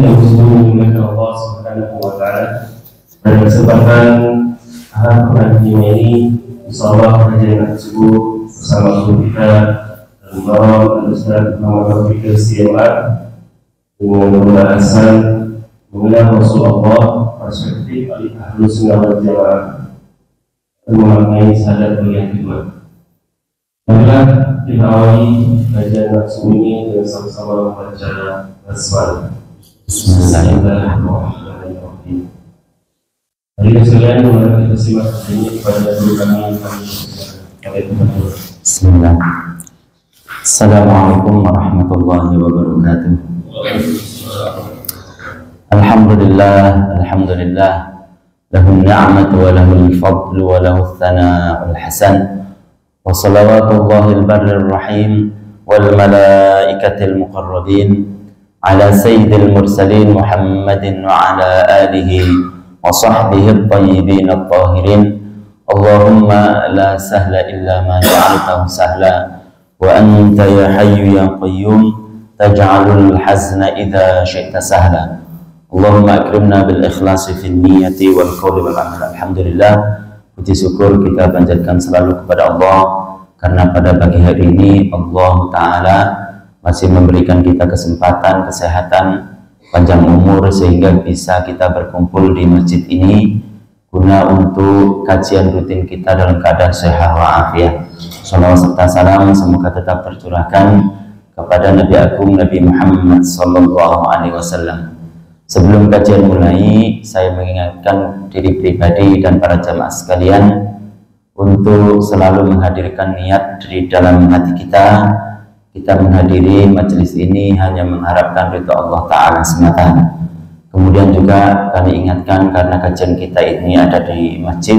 yang disebut Allah Subhanahu wa Ta'ala. Pada kesempatan hari pengajian ini, insyaallah kajian tersebut bersama guru kita Al-Imam Al-Ustaz Muhammad Fikri CMA dengan pembahasan mengenal Rasulullah perspektif Ahlus Sunnah wal Jamaah memaknai syahadat yang kedua. Marilah kita awali kajian langsung ini dengan sama-sama membaca basmalah. Bismillahirrahmanirrahim. Hadirin sekalian, mari kita simak ini pada guru kami Bismillah. Assalamualaikum warahmatullahi wabarakatuh. Alhamdulillah lahum ni'matu wa lahul fadlu wa lahul thana'ul hasan wa salawatullahil barrir rahim wal malaikatil muqarrabin ala sayyidil mursalin Muhammadin wa ala alihi wa sahbihi at-tayyibin at-tahirin. Allahumma la sahla illa ma ja'altahu sahla wa anta ya hayyu ya qayyum taj'alul hazna idza syi'ta sahla. Allahumma akrimna bil ikhlasi fil niyyati wal qawli wal amal. Alhamdulillah, puji syukur kita panjatkan selalu kepada Allah karena pada pagi hari ini Allah Ta'ala masih memberikan kita kesempatan, kesehatan, panjang umur sehingga bisa kita berkumpul di masjid ini guna untuk kajian rutin kita dalam keadaan sehat walafiat. Salawat serta salam semoga tetap tercurahkan kepada Nabi Agung Nabi Muhammad Sallallahu Alaihi Wasallam. Sebelum kajian mulai, saya mengingatkan diri pribadi dan para jamaah sekalian untuk selalu menghadirkan niat di dalam hati kita. Kita menghadiri majelis ini hanya mengharapkan ridha Allah Ta'ala semata. Kemudian juga kami ingatkan karena kajian kita ini ada di masjid,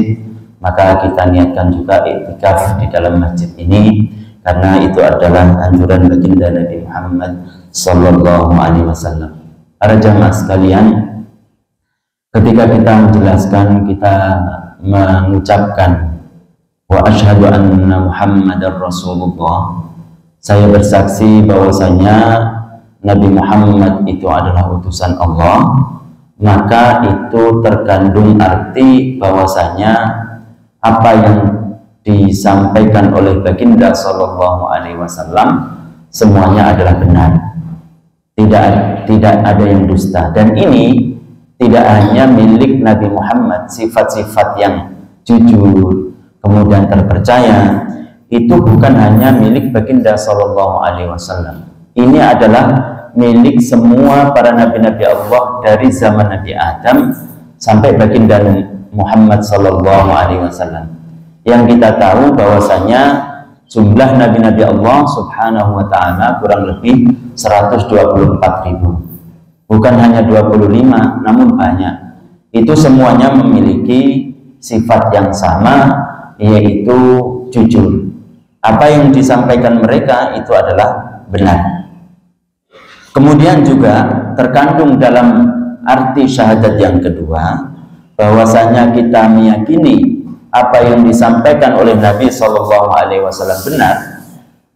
maka kita niatkan juga iktikaf di dalam masjid ini karena itu adalah anjuran baginda Nabi Muhammad Sallallahu Alaihi Wasallam. Para jamaah sekalian, ketika kita menjelaskan, kita mengucapkan wa asyhadu anna Muhammadar Rasulullah, saya bersaksi bahwasanya Nabi Muhammad itu adalah utusan Allah, maka itu terkandung arti bahwasanya apa yang disampaikan oleh baginda Sallallahu Alaihi Wasallam semuanya adalah benar, tidak ada yang dusta. Dan ini tidak hanya milik Nabi Muhammad, sifat-sifat yang jujur kemudian terpercaya itu bukan hanya milik baginda Sallallahu Alaihi Wasallam. Ini adalah milik semua para nabi-nabi Allah dari zaman Nabi Adam sampai baginda Muhammad Sallallahu Alaihi Wasallam. Yang kita tahu bahwasanya jumlah nabi-nabi Allah Subhanahu Wa Taala kurang lebih 124.000. Bukan hanya 25, namun banyak. Itu semuanya memiliki sifat yang sama, yaitu jujur. Apa yang disampaikan mereka itu adalah benar. Kemudian juga terkandung dalam arti syahadat yang kedua, bahwasanya kita meyakini apa yang disampaikan oleh Nabi Sallallahu Alaihi Wasallam benar,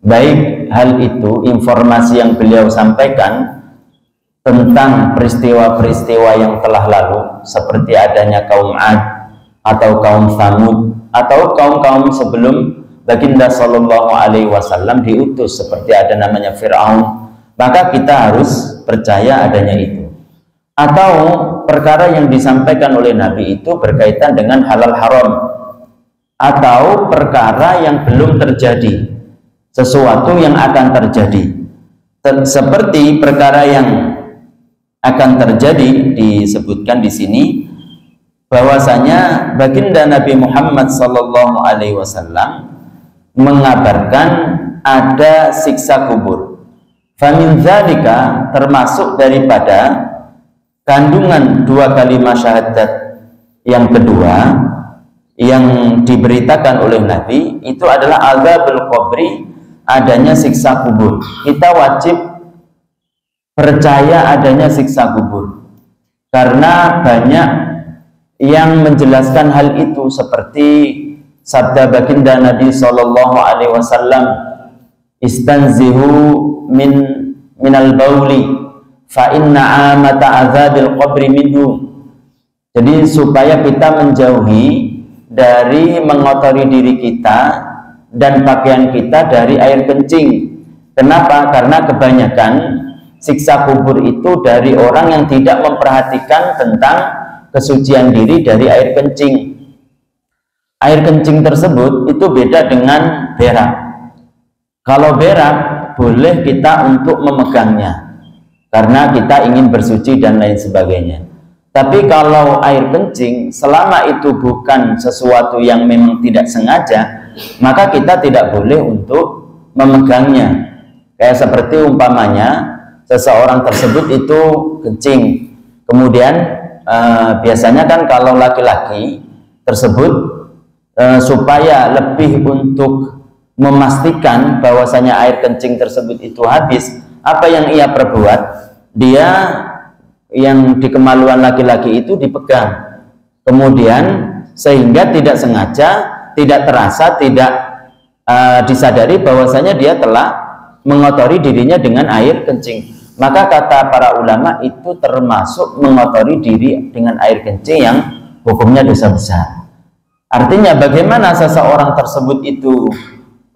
baik hal itu informasi yang beliau sampaikan tentang peristiwa-peristiwa yang telah lalu, seperti adanya kaum Ad atau kaum Thamud atau kaum-kaum sebelum baginda Sallallahu Alaihi Wasallam diutus, seperti ada namanya Fir'aun, maka kita harus percaya adanya itu. Atau perkara yang disampaikan oleh Nabi itu berkaitan dengan halal haram, atau perkara yang belum terjadi, sesuatu yang akan terjadi, seperti perkara yang akan terjadi disebutkan di sini bahwasanya baginda Nabi Muhammad Sallallahu Alaihi Wasallam mengabarkan ada siksa kubur. Famin dzalika, termasuk daripada kandungan dua kalimat syahadat yang kedua yang diberitakan oleh Nabi itu adalah azabul qabri, adanya siksa kubur. Kita wajib percaya adanya siksa kubur karena banyak yang menjelaskan hal itu, seperti sabda baginda Nabi Sallallahu Alaihi Wasallam, istanzihu minal bauli fa inna amata adzabil qabri minhu. Jadi supaya kita menjauhi dari mengotori diri kita dan pakaian kita dari air kencing. Kenapa? Karena kebanyakan siksa kubur itu dari orang yang tidak memperhatikan tentang kesucian diri dari air kencing. Air kencing tersebut itu beda dengan berak. Kalau berak boleh kita untuk memegangnya karena kita ingin bersuci dan lain sebagainya. Tapi kalau air kencing, selama itu bukan sesuatu yang memang tidak sengaja, maka kita tidak boleh untuk memegangnya. Kayak seperti umpamanya seseorang tersebut itu kencing, kemudian biasanya kan kalau laki-laki tersebut supaya lebih untuk memastikan bahwasanya air kencing tersebut itu habis, apa yang ia perbuat? Dia yang di kemaluan laki-laki itu dipegang, kemudian sehingga tidak sengaja, tidak terasa, tidak disadari bahwasanya dia telah mengotori dirinya dengan air kencing. Maka kata para ulama itu termasuk mengotori diri dengan air kencing yang hukumnya dosa besar. Artinya bagaimana seseorang tersebut itu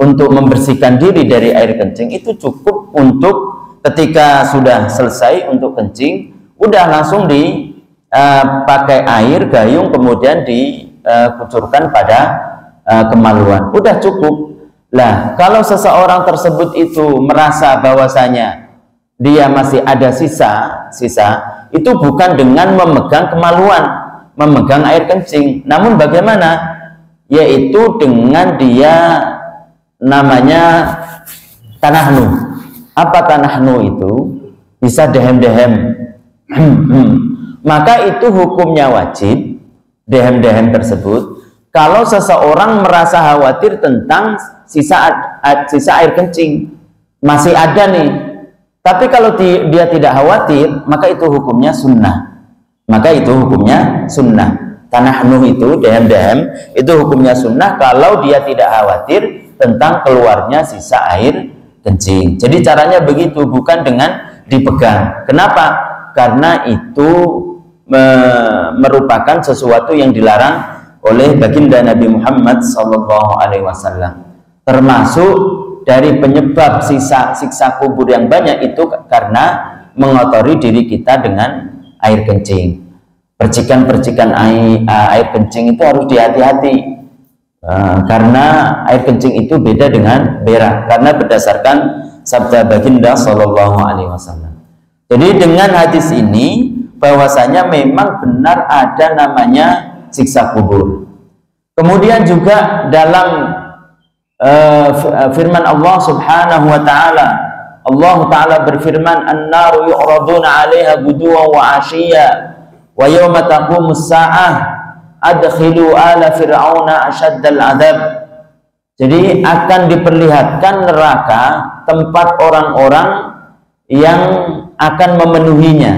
untuk membersihkan diri dari air kencing itu cukup untuk ketika sudah selesai untuk kencing, udah langsung dipakai air gayung kemudian dikucurkan pada kemaluan, udah cukup. Lah kalau seseorang tersebut itu merasa bahwasanya dia masih ada sisa itu bukan dengan memegang kemaluan, memegang air kencing, namun bagaimana? Yaitu dengan dia namanya tanahnu. Apa tanahnu itu? Bisa dehem-dehem. Maka itu hukumnya wajib, dehem-dehem tersebut. Kalau seseorang merasa khawatir tentang sisa air kencing, masih ada nih. Tapi kalau dia tidak khawatir, maka itu hukumnya sunnah. Maka itu hukumnya sunnah. Tanahnu itu, dehem-dehem, itu hukumnya sunnah kalau dia tidak khawatir tentang keluarnya sisa air kencing. Jadi caranya begitu, bukan dengan dipegang. Kenapa? Karena itu merupakan sesuatu yang dilarang oleh baginda Nabi Muhammad SAW. Termasuk dari penyebab siksa kubur yang banyak itu karena mengotori diri kita dengan air kencing. Percikan-percikan air kencing itu harus dihati-hati karena air kencing itu beda dengan berak, karena berdasarkan sabda baginda Sallallahu Alaihi Wasallam. Jadi dengan hadis ini bahwasanya memang benar ada namanya siksa kubur. Kemudian juga dalam firman Allah Subhanahu wa taala, Allah taala berfirman, "An-naru yu'raduna 'alaiha guduwan wa 'ashiyya wa yawma taqumus sa'ah adkhilu ala fir'auna asyaddal 'adzab." Jadi akan diperlihatkan neraka, tempat orang-orang yang akan memenuhinya,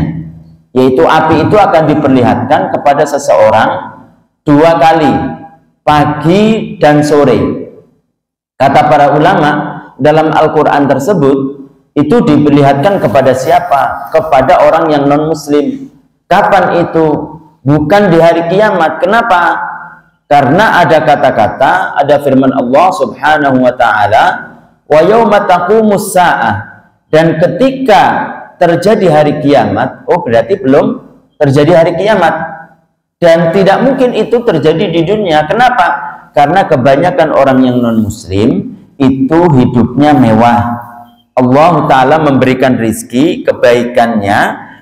yaitu api itu akan diperlihatkan kepada seseorang 2 kali, pagi dan sore. Kata para ulama, dalam Al-Quran tersebut itu diperlihatkan kepada siapa? Kepada orang yang non-muslim. Kapan itu? Bukan di hari kiamat. Kenapa? Karena ada kata-kata, ada firman Allah Subhanahu wa ta'ala, wa yawma taqumus sa'ah, dan ketika terjadi hari kiamat, oh berarti belum terjadi hari kiamat, dan tidak mungkin itu terjadi di dunia. Kenapa? Karena kebanyakan orang yang non-muslim itu hidupnya mewah. Allah Ta'ala memberikan rizki, kebaikannya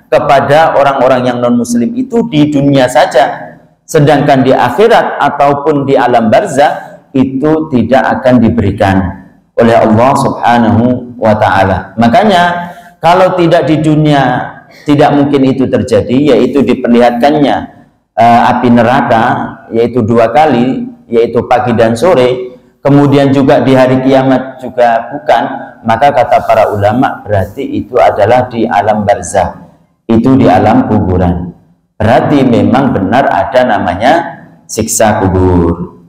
kepada orang-orang yang non-muslim itu di dunia saja. Sedangkan di akhirat ataupun di alam barzah itu tidak akan diberikan oleh Allah Subhanahu wa Ta'ala. Makanya kalau tidak di dunia tidak mungkin itu terjadi, yaitu diperlihatkannya api neraka, yaitu 2 kali, yaitu pagi dan sore, kemudian juga di hari kiamat juga bukan, maka kata para ulama berarti itu adalah di alam barzah, itu di alam kuburan. Berarti memang benar ada namanya siksa kubur.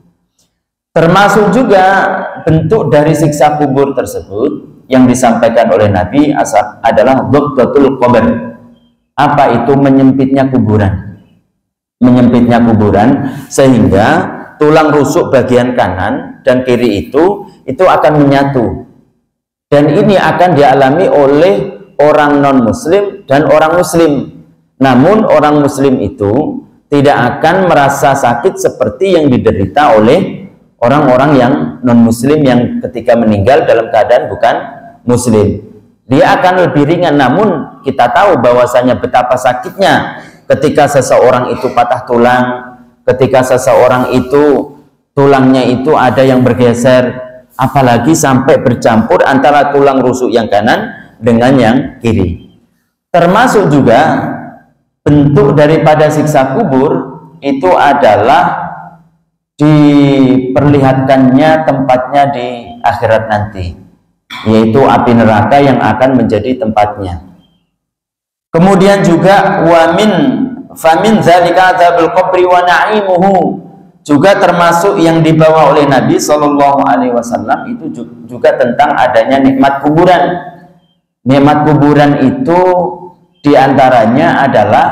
Termasuk juga bentuk dari siksa kubur tersebut yang disampaikan oleh Nabi adalah dhaqatul qabr. Apa itu menyempitnya kuburan? Menyempitnya kuburan sehingga tulang rusuk bagian kanan dan kiri itu akan menyatu. Dan ini akan dialami oleh orang non-muslim dan orang muslim. Namun orang muslim itu tidak akan merasa sakit seperti yang diderita oleh orang-orang yang non-muslim yang ketika meninggal dalam keadaan bukan muslim. Dia akan lebih ringan, namun kita tahu bahwasanya betapa sakitnya ketika seseorang itu patah tulang, ketika seseorang itu tulangnya itu ada yang bergeser, apalagi sampai bercampur antara tulang rusuk yang kanan dengan yang kiri. Termasuk juga bentuk daripada siksa kubur itu adalah diperlihatkannya tempatnya di akhirat nanti, yaitu api neraka yang akan menjadi tempatnya. Kemudian juga famin dzalika adzabul qabri wa na'imuhu, juga termasuk yang dibawa oleh Nabi Shallallahu Alaihi Wasallam itu juga tentang adanya nikmat kuburan. Nikmat kuburan itu diantaranya adalah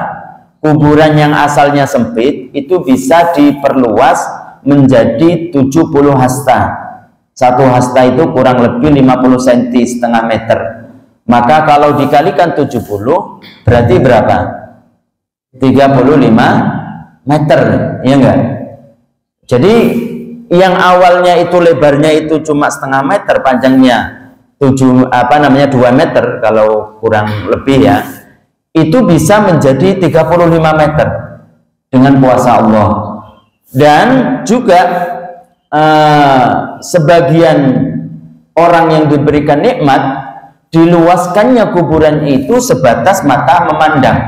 kuburan yang asalnya sempit itu bisa diperluas menjadi 70 hasta. Satu hasta itu kurang lebih 50 cm, setengah meter. Maka kalau dikalikan 70 berarti berapa? 35 meter, ya enggak? Jadi yang awalnya itu lebarnya itu cuma setengah meter, panjangnya 2 meter kalau kurang lebih ya, itu bisa menjadi 35 meter dengan kuasa Allah. Dan juga sebagian orang yang diberikan nikmat, diluaskannya kuburan itu sebatas mata memandang.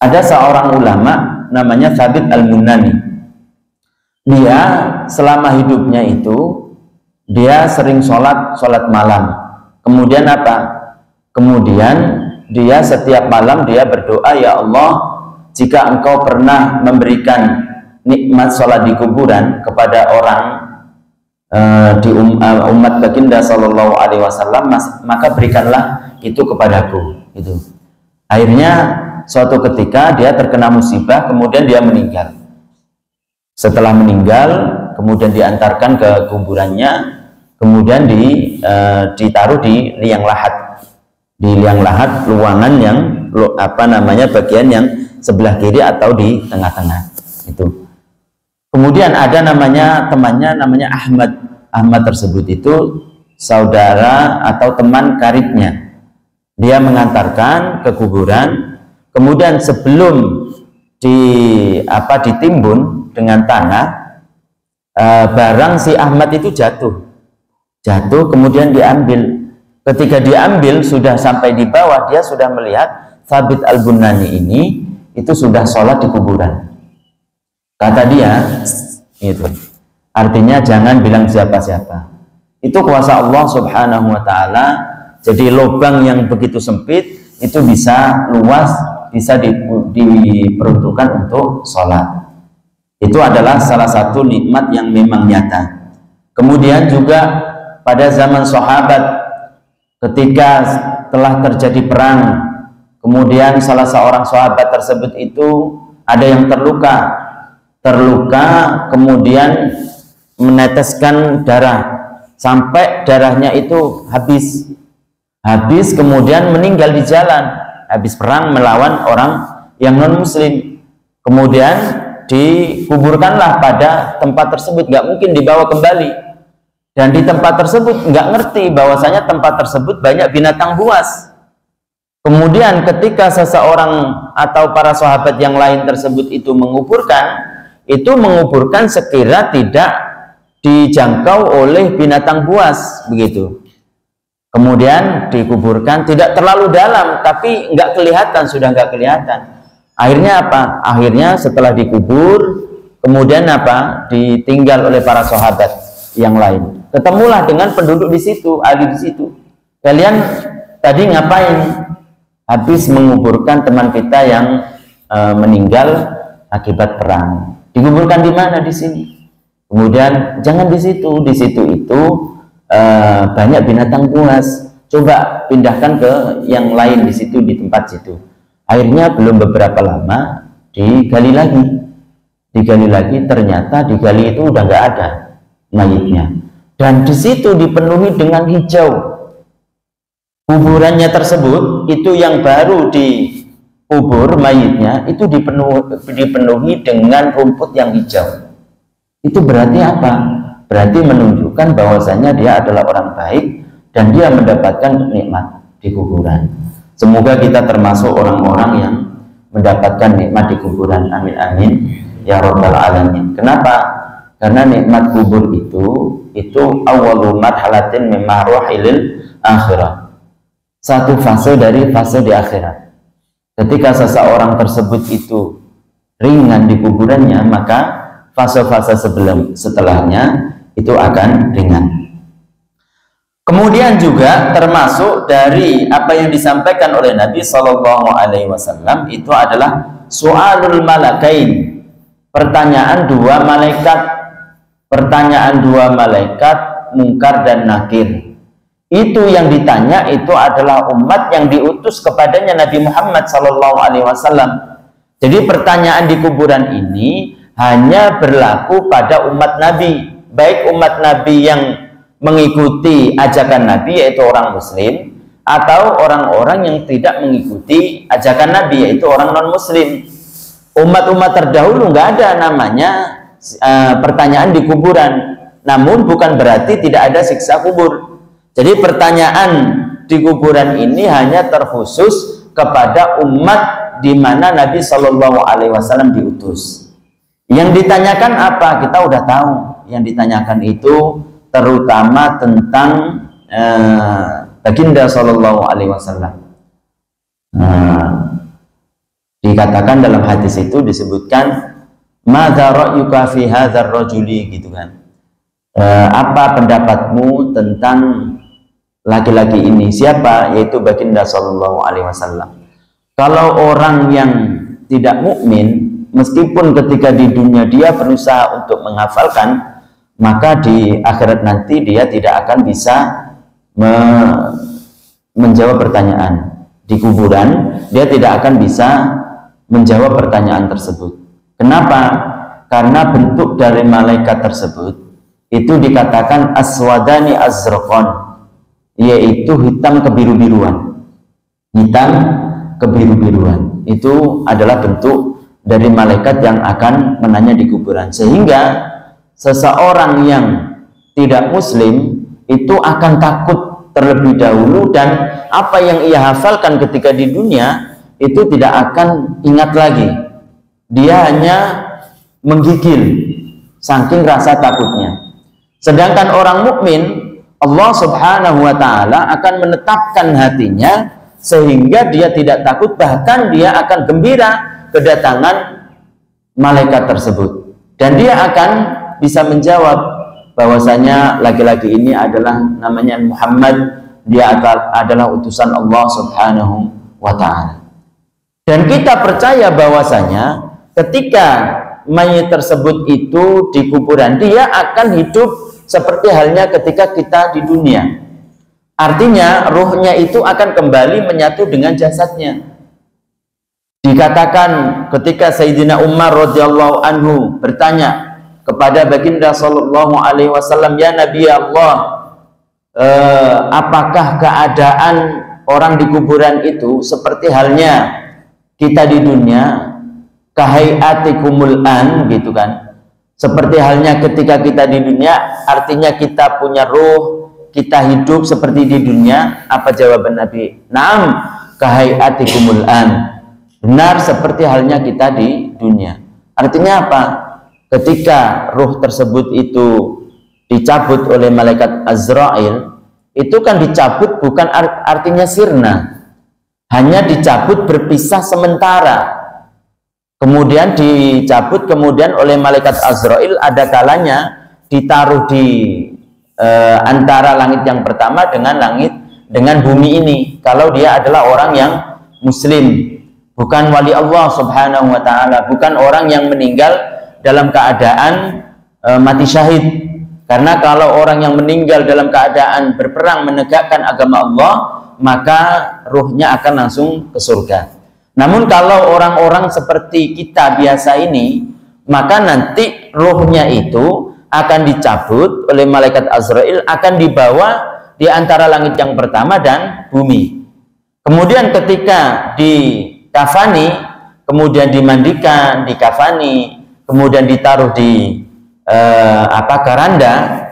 Ada seorang ulama namanya Thabit Al-Bunani. Dia selama hidupnya itu dia sering sholat malam. Kemudian apa? Kemudian dia setiap malam dia berdoa, ya Allah, jika engkau pernah memberikan nikmat sholat di kuburan kepada orang di umat baginda Sallallahu Alaihi Wasallam, maka berikanlah itu kepadaku. Itu. Akhirnya suatu ketika dia terkena musibah, kemudian dia meninggal. Setelah meninggal, kemudian diantarkan ke kuburannya, kemudian ditaruh di liang lahat. Di liang lahat, ruangan yang bagian yang sebelah kiri atau di tengah-tengah. Itu. Kemudian ada temannya namanya Ahmad. Ahmad tersebut itu saudara atau teman karibnya. Dia mengantarkan ke kuburan. Kemudian sebelum ditimbun dengan tanah, barang si Ahmad itu jatuh, kemudian diambil. Ketika diambil sudah sampai di bawah, dia sudah melihat Thabit Al-Bunani ini itu sudah sholat di kuburan. Kata dia, itu artinya jangan bilang siapa-siapa. Itu kuasa Allah Subhanahu Wa Taala. Jadi lubang yang begitu sempit itu bisa luas, bisa diperuntukkan untuk sholat. Itu adalah salah satu nikmat yang memang nyata. Kemudian juga pada zaman sahabat, ketika telah terjadi perang, kemudian salah seorang sahabat tersebut itu ada yang terluka, kemudian meneteskan darah sampai darahnya itu habis, kemudian meninggal di jalan habis perang melawan orang yang non muslim. Kemudian dikuburkanlah pada tempat tersebut, nggak mungkin dibawa kembali. Dan di tempat tersebut nggak ngerti bahwasanya tempat tersebut banyak binatang buas. Kemudian ketika seseorang atau para sahabat yang lain tersebut itu menguburkan sekira tidak dijangkau oleh binatang buas, begitu. Kemudian dikuburkan tidak terlalu dalam, tapi nggak kelihatan. Akhirnya apa? Akhirnya setelah dikubur, kemudian apa? Ditinggal oleh para sahabat yang lain. Ketemulah dengan penduduk di situ, ahli di situ. Kalian tadi ngapain? Habis menguburkan teman kita yang meninggal akibat perang. Dikuburkan di mana? Di sini. Kemudian jangan di situ itu banyak binatang buas. Coba pindahkan ke yang lain di situ, di tempat situ. Akhirnya belum beberapa lama digali lagi, ternyata digali itu udah nggak ada mayitnya, dan di situ dipenuhi dengan hijau. Kuburannya tersebut itu yang baru dikubur mayitnya itu dipenuhi dengan rumput yang hijau. Itu berarti apa? Berarti menunjukkan bahwasanya dia adalah orang baik dan dia mendapatkan nikmat di kuburan. Semoga kita termasuk orang-orang yang mendapatkan nikmat di kuburan. Amin amin ya rabbal alamin. Kenapa? Karena nikmat kubur itu awwalu marhalatin min marahilil akhirah. Satu fase dari fase di akhirat. Ketika seseorang tersebut itu ringan di kuburannya, maka fase-fase setelahnya itu akan ringan. Kemudian juga termasuk dari apa yang disampaikan oleh Nabi Shallallahu Alaihi Wasallam itu adalah soalul malakain, pertanyaan dua malaikat Munkar dan Nakir. Itu yang ditanya itu adalah umat yang diutus kepadanya Nabi Muhammad Shallallahu Alaihi Wasallam. Jadi pertanyaan di kuburan ini hanya berlaku pada umat Nabi, baik umat Nabi yang mengikuti ajakan Nabi yaitu orang Muslim, atau orang-orang yang tidak mengikuti ajakan Nabi yaitu orang non-Muslim. Umat-umat terdahulu nggak ada namanya pertanyaan di kuburan, namun bukan berarti tidak ada siksa kubur. Jadi pertanyaan di kuburan ini hanya terkhusus kepada umat di mana Nabi Shallallahu Alaihi Wasallam diutus. Yang ditanyakan apa? Kita udah tahu. Yang ditanyakan itu terutama tentang baginda Shallallahu Alaihi Wasallam. Dikatakan dalam hadis itu disebutkan madza ra'yuka fi hadzal rajuli, gitu kan. Apa pendapatmu tentang laki-laki ini? Siapa? Yaitu baginda Shallallahu Alaihi Wasallam. Kalau orang yang tidak mukmin, meskipun ketika di dunia dia berusaha untuk menghafalkan, maka di akhirat nanti dia tidak akan bisa menjawab pertanyaan. Di kuburan dia tidak akan bisa menjawab pertanyaan tersebut. Kenapa? Karena bentuk dari malaikat tersebut itu dikatakan aswadani azraqan, yaitu hitam kebiru-biruan. Hitam kebiru-biruan itu adalah bentuk dari malaikat yang akan menanya di kuburan, sehingga seseorang yang tidak muslim itu akan takut terlebih dahulu, dan apa yang ia hafalkan ketika di dunia itu tidak akan ingat lagi. Dia hanya menggigil saking rasa takutnya. Sedangkan orang mukmin, Allah Subhanahu wa taala akan menetapkan hatinya sehingga dia tidak takut, bahkan dia akan gembira kedatangan malaikat tersebut, dan dia akan bisa menjawab bahwasanya laki-laki ini adalah namanya Muhammad, dia adalah utusan Allah Subhanahu wa ta'ala. Dan kita percaya bahwasanya ketika mayit tersebut itu di kuburan, dia akan hidup seperti halnya ketika kita di dunia. Artinya ruhnya itu akan kembali menyatu dengan jasadnya. Dikatakan ketika Sayyidina Umar radhiyallahu anhu bertanya kepada baginda Sallallahu Alaihi Wasallam, ya Nabi Allah, apakah keadaan orang di kuburan itu seperti halnya kita di dunia? Kahayatikumul an, gitu kan, seperti halnya ketika kita di dunia, artinya kita punya ruh, kita hidup seperti di dunia. Apa jawaban Nabi? Naam kahayatikumul an, benar seperti halnya kita di dunia. Artinya apa? Ketika ruh tersebut itu dicabut oleh malaikat Azrail, itu kan dicabut bukan artinya sirna, hanya dicabut berpisah sementara. Kemudian dicabut kemudian oleh malaikat Azrail, ada kalanya ditaruh di antara langit yang pertama dengan bumi ini, kalau dia adalah orang yang muslim, bukan wali Allah Subhanahu wa ta'ala, bukan orang yang meninggal dalam keadaan mati syahid. Karena kalau orang yang meninggal dalam keadaan berperang menegakkan agama Allah, maka ruhnya akan langsung ke surga. Namun kalau orang-orang seperti kita biasa ini, maka nanti ruhnya itu akan dicabut oleh malaikat Azrail, akan dibawa di antara langit yang pertama dan bumi. Kemudian ketika dikafani, kemudian dimandikan, dikafani, kemudian ditaruh di keranda,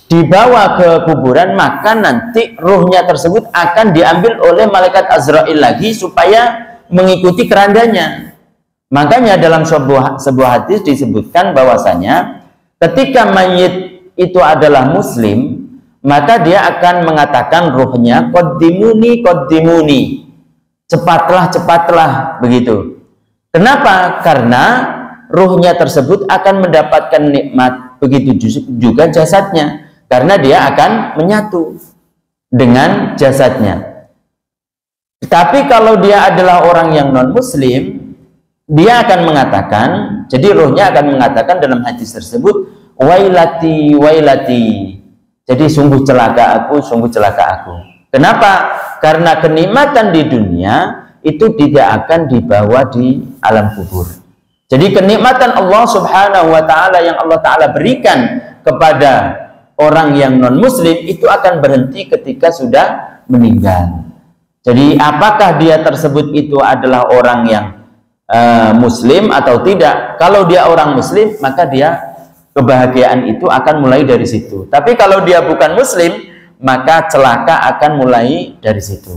dibawa ke kuburan, maka nanti ruhnya tersebut akan diambil oleh malaikat Azrail lagi supaya mengikuti kerandanya. Makanya dalam sebuah hadis disebutkan bahwasanya ketika mayit itu adalah muslim, maka dia akan mengatakan ruhnya, qaddimuni qaddimuni, cepatlah begitu. Kenapa? Karena ruhnya tersebut akan mendapatkan nikmat, begitu juga jasadnya, karena dia akan menyatu dengan jasadnya. Tapi kalau dia adalah orang yang non muslim, dia akan mengatakan, jadi ruhnya akan mengatakan dalam hadis tersebut, wailati wailati, jadi sungguh celaka aku, sungguh celaka aku. Kenapa? Karena kenikmatan di dunia itu tidak akan dibawa di alam kubur. Jadi kenikmatan Allah Subhanahu wa ta'ala yang Allah ta'ala berikan kepada orang yang non muslim itu akan berhenti ketika sudah meninggal. Jadi apakah dia tersebut itu adalah orang yang muslim atau tidak? Kalau dia orang muslim, maka dia kebahagiaan itu akan mulai dari situ. Tapi kalau dia bukan muslim, maka celaka akan mulai dari situ.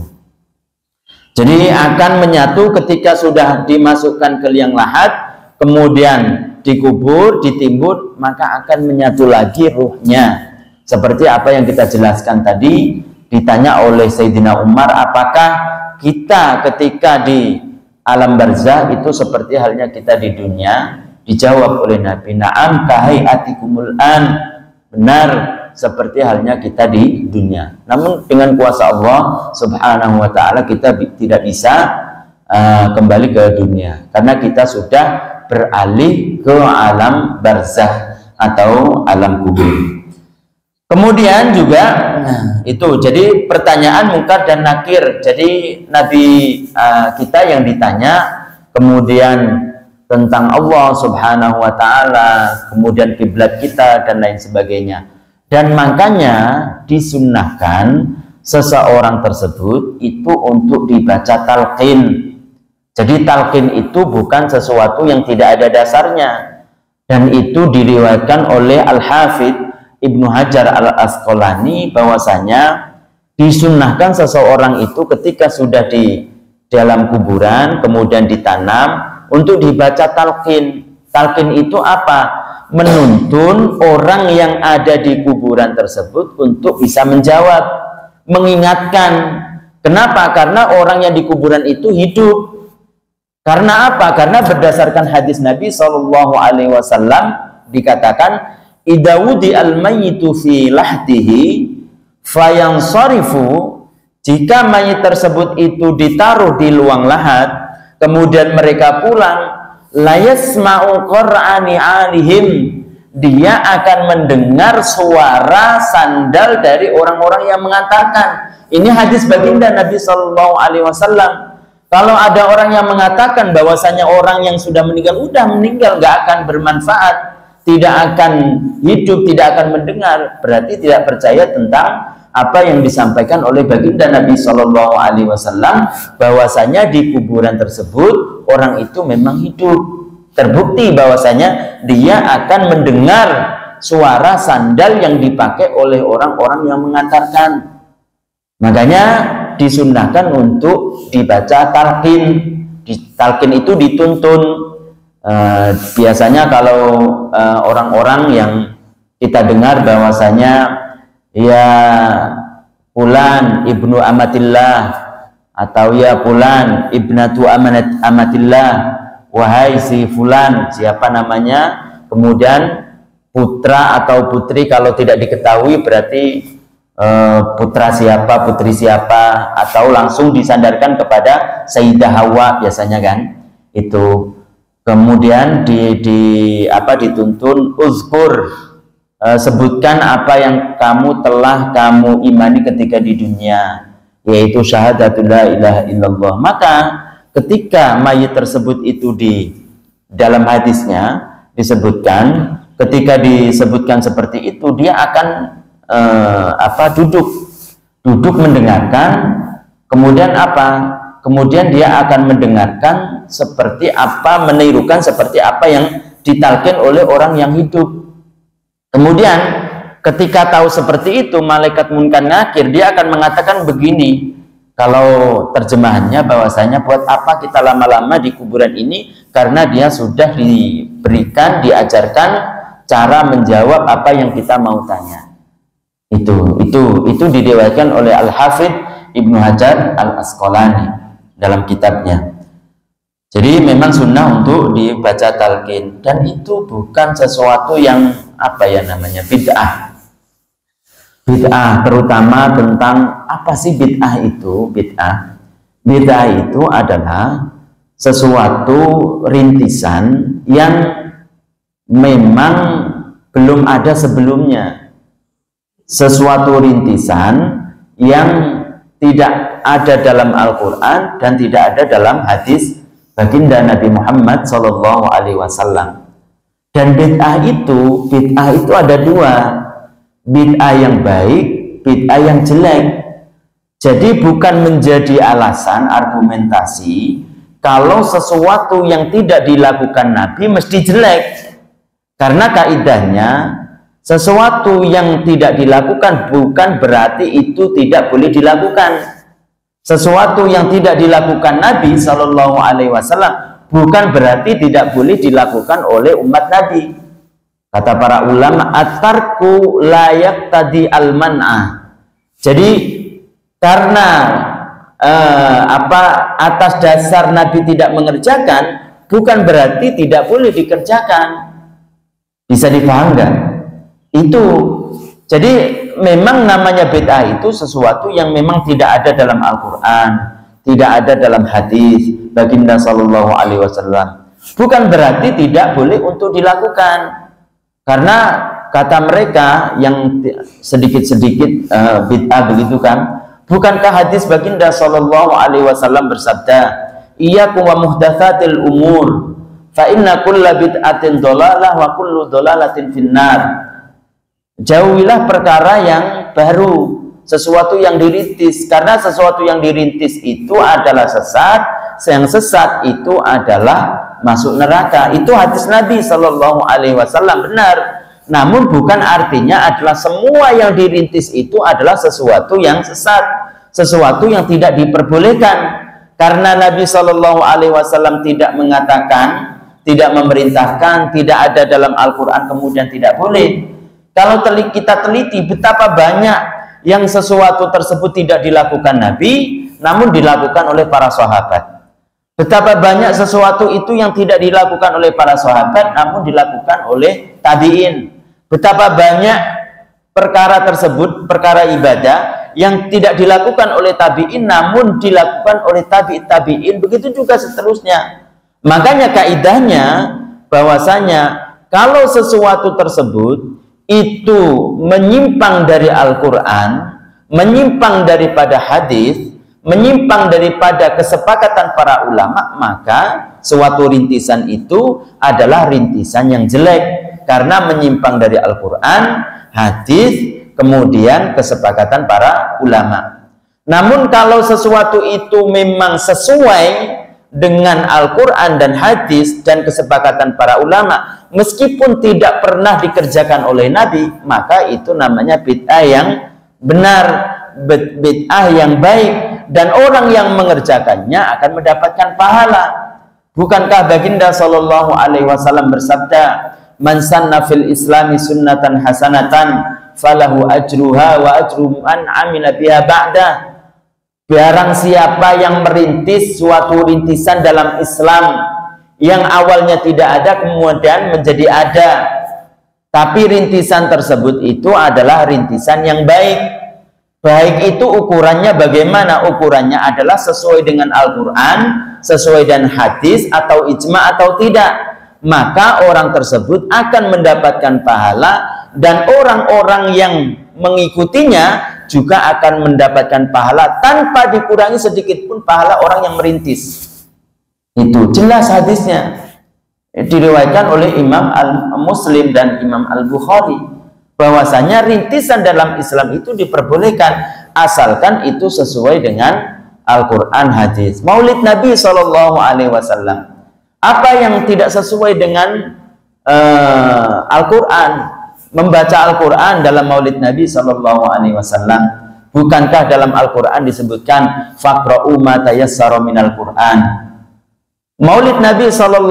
Jadi akan menyatu ketika sudah dimasukkan ke liang lahat, kemudian dikubur, ditimbun, maka akan menyatu lagi ruhnya. Seperti apa yang kita jelaskan tadi, ditanya oleh Sayyidina Umar, apakah kita ketika di alam barzah itu seperti halnya kita di dunia? Dijawab oleh Nabi, na'am kahaiatikumul an, benar seperti halnya kita di dunia. Namun dengan kuasa Allah Subhanahu wa ta'ala kita tidak bisa kembali ke dunia, karena kita sudah beralih ke alam barzah atau alam kubur. Kemudian juga itu jadi pertanyaan mungkar dan nakir. Jadi Nabi kita yang ditanya kemudian tentang Allah Subhanahu wa ta'ala, kemudian kiblat kita dan lain sebagainya. Dan makanya disunnahkan seseorang tersebut itu untuk dibaca talqin. Jadi talqin itu bukan sesuatu yang tidak ada dasarnya, dan itu diriwayatkan oleh Al-Hafidh Ibnu Hajar Al-Asqalani bahwasanya disunnahkan seseorang itu ketika sudah di dalam kuburan kemudian ditanam untuk dibaca talqin. Talqin itu apa? Menuntun orang yang ada di kuburan tersebut untuk bisa menjawab, mengingatkan. Kenapa? Karena orang yang di kuburan itu hidup. Karena apa? Karena berdasarkan hadis Nabi SAW dikatakan, idawudi al-mayyitu fi lahdihi fayansarifu, jika mayit tersebut itu ditaruh di luang lahat, kemudian mereka pulang, la yasma'u qur'ani alihim, dia akan mendengar suara sandal dari orang-orang yang mengantarkan. Ini hadis baginda Nabi SAW. Kalau ada orang yang mengatakan bahwasanya orang yang sudah meninggal, udah meninggal, nggak akan bermanfaat, tidak akan hidup, tidak akan mendengar, berarti tidak percaya tentang apa yang disampaikan oleh baginda Nabi SAW, bahwasanya di kuburan tersebut orang itu memang hidup. Terbukti bahwasanya dia akan mendengar suara sandal yang dipakai oleh orang-orang yang mengantarkan. Makanya disunnahkan untuk dibaca talqin. Talqin itu dituntun. Biasanya kalau orang-orang yang kita dengar bahwasanya ya fulan ibnu amatillah, atau ya fulan ibnatu amatillah, wahai si fulan, siapa namanya, kemudian putra atau putri, kalau tidak diketahui berarti putra siapa, putri siapa, atau langsung disandarkan kepada Sayyidah Hawa biasanya kan itu. Kemudian dituntun uzkur, sebutkan apa yang kamu imani ketika di dunia, yaitu syahadatul la ilaha illallah. Maka ketika mayit tersebut itu di dalam hadisnya disebutkan, ketika disebutkan seperti itu dia akan duduk mendengarkan, kemudian kemudian dia akan mendengarkan seperti apa, menirukan seperti apa yang ditalkin oleh orang yang hidup. Kemudian ketika tahu seperti itu, malaikat munkar nakir dia akan mengatakan begini, kalau terjemahannya bahwasanya buat apa kita lama-lama di kuburan ini, karena dia sudah diberikan, diajarkan cara menjawab apa yang kita mau tanya. Itu diriwayatkan oleh Al-Hafidh Ibnu Hajar Al-Asqalani dalam kitabnya. Jadi memang sunnah untuk dibaca talqin, dan itu bukan sesuatu yang bid'ah. Bid'ah terutama tentang apa sih bid'ah itu? Bid'ah itu adalah sesuatu rintisan yang memang belum ada sebelumnya. Sesuatu rintisan yang tidak ada dalam Al-Quran dan tidak ada dalam hadis baginda Nabi Muhammad SAW. Dan bid'ah itu ada dua, bid'ah yang baik, bid'ah yang jelek. Jadi bukan menjadi alasan argumentasi kalau sesuatu yang tidak dilakukan Nabi mesti jelek, karena kaidahnya sesuatu yang tidak dilakukan bukan berarti itu tidak boleh dilakukan. Sesuatu yang tidak dilakukan Nabi Shallallahu Alaihi Wasallam bukan berarti tidak boleh dilakukan oleh umat Nabi. Kata para ulama, at-tarku la yaqtadi al-man'ah. Jadi karena atas dasar Nabi tidak mengerjakan bukan berarti tidak boleh dikerjakan. Bisa dipaham nggak? Itu jadi memang namanya bid'ah itu sesuatu yang memang tidak ada dalam Al-Quran, tidak ada dalam hadis baginda Sallallahu Alaihi Wasallam. Bukan berarti tidak boleh untuk dilakukan, karena kata mereka yang sedikit-sedikit bid'ah begitu kan, bukankah hadis baginda Sallallahu Alaihi Wasallam bersabda, iyyakum wa muhdatsatil umur fa inna kulla bid'atin dhalalah wa kullu dhalalatin finnar. Jauhilah perkara yang baru, sesuatu yang dirintis, karena sesuatu yang dirintis itu adalah sesat, yang sesat itu adalah masuk neraka. Itu hadis Nabi Shallallahu Alaihi Wasallam benar. Namun bukan artinya adalah semua yang dirintis itu adalah sesuatu yang sesat, sesuatu yang tidak diperbolehkan. Karena Nabi Shallallahu Alaihi Wasallam tidak mengatakan, tidak memerintahkan, tidak ada dalam Al-Quran kemudian tidak boleh. Kalau kita teliti betapa banyak yang sesuatu tersebut tidak dilakukan Nabi, namun dilakukan oleh para sahabat. Betapa banyak sesuatu itu yang tidak dilakukan oleh para sahabat, namun dilakukan oleh tabi'in. Betapa banyak perkara tersebut, perkara ibadah, yang tidak dilakukan oleh tabi'in, namun dilakukan oleh tabi'in. Begitu juga seterusnya. Makanya kaidahnya bahwasanya kalau sesuatu tersebut itu menyimpang dari Al-Quran, menyimpang daripada hadis, menyimpang daripada kesepakatan para ulama, maka suatu rintisan itu adalah rintisan yang jelek karena menyimpang dari Al-Quran, hadis, kemudian kesepakatan para ulama. Namun kalau sesuatu itu memang sesuai dengan Al-Quran dan hadis dan kesepakatan para ulama, meskipun tidak pernah dikerjakan oleh Nabi, maka itu namanya bid'ah yang benar, bid'ah yang baik, dan orang yang mengerjakannya akan mendapatkan pahala. Bukankah baginda Sallallahu Alaihi Wasallam bersabda, man sanna fil islami sunnatan hasanatan falahu ajruha wa ajru man amila biha ba'da. Barang siapa yang merintis suatu rintisan dalam Islam yang awalnya tidak ada kemudian menjadi ada, tapi rintisan tersebut itu adalah rintisan yang baik. Baik itu ukurannya bagaimana? Ukurannya adalah sesuai dengan Al-Quran, sesuai dengan hadis, atau ijma atau tidak. Maka orang tersebut akan mendapatkan pahala, dan orang-orang yang mengikutinya juga akan mendapatkan pahala tanpa dikurangi sedikit pun pahala orang yang merintis. Itu jelas hadisnya, diriwayatkan oleh Imam Muslim dan Imam Al-Bukhari, bahwasanya rintisan dalam Islam itu diperbolehkan asalkan itu sesuai dengan Al-Quran, hadis. Maulid Nabi SAW, apa yang tidak sesuai dengan Al-Quran, membaca Al-Quran dalam Maulid Nabi SAW, bukankah dalam Al-Quran disebutkan faqra'u ma tayassara minal Quran? Maulid Nabi SAW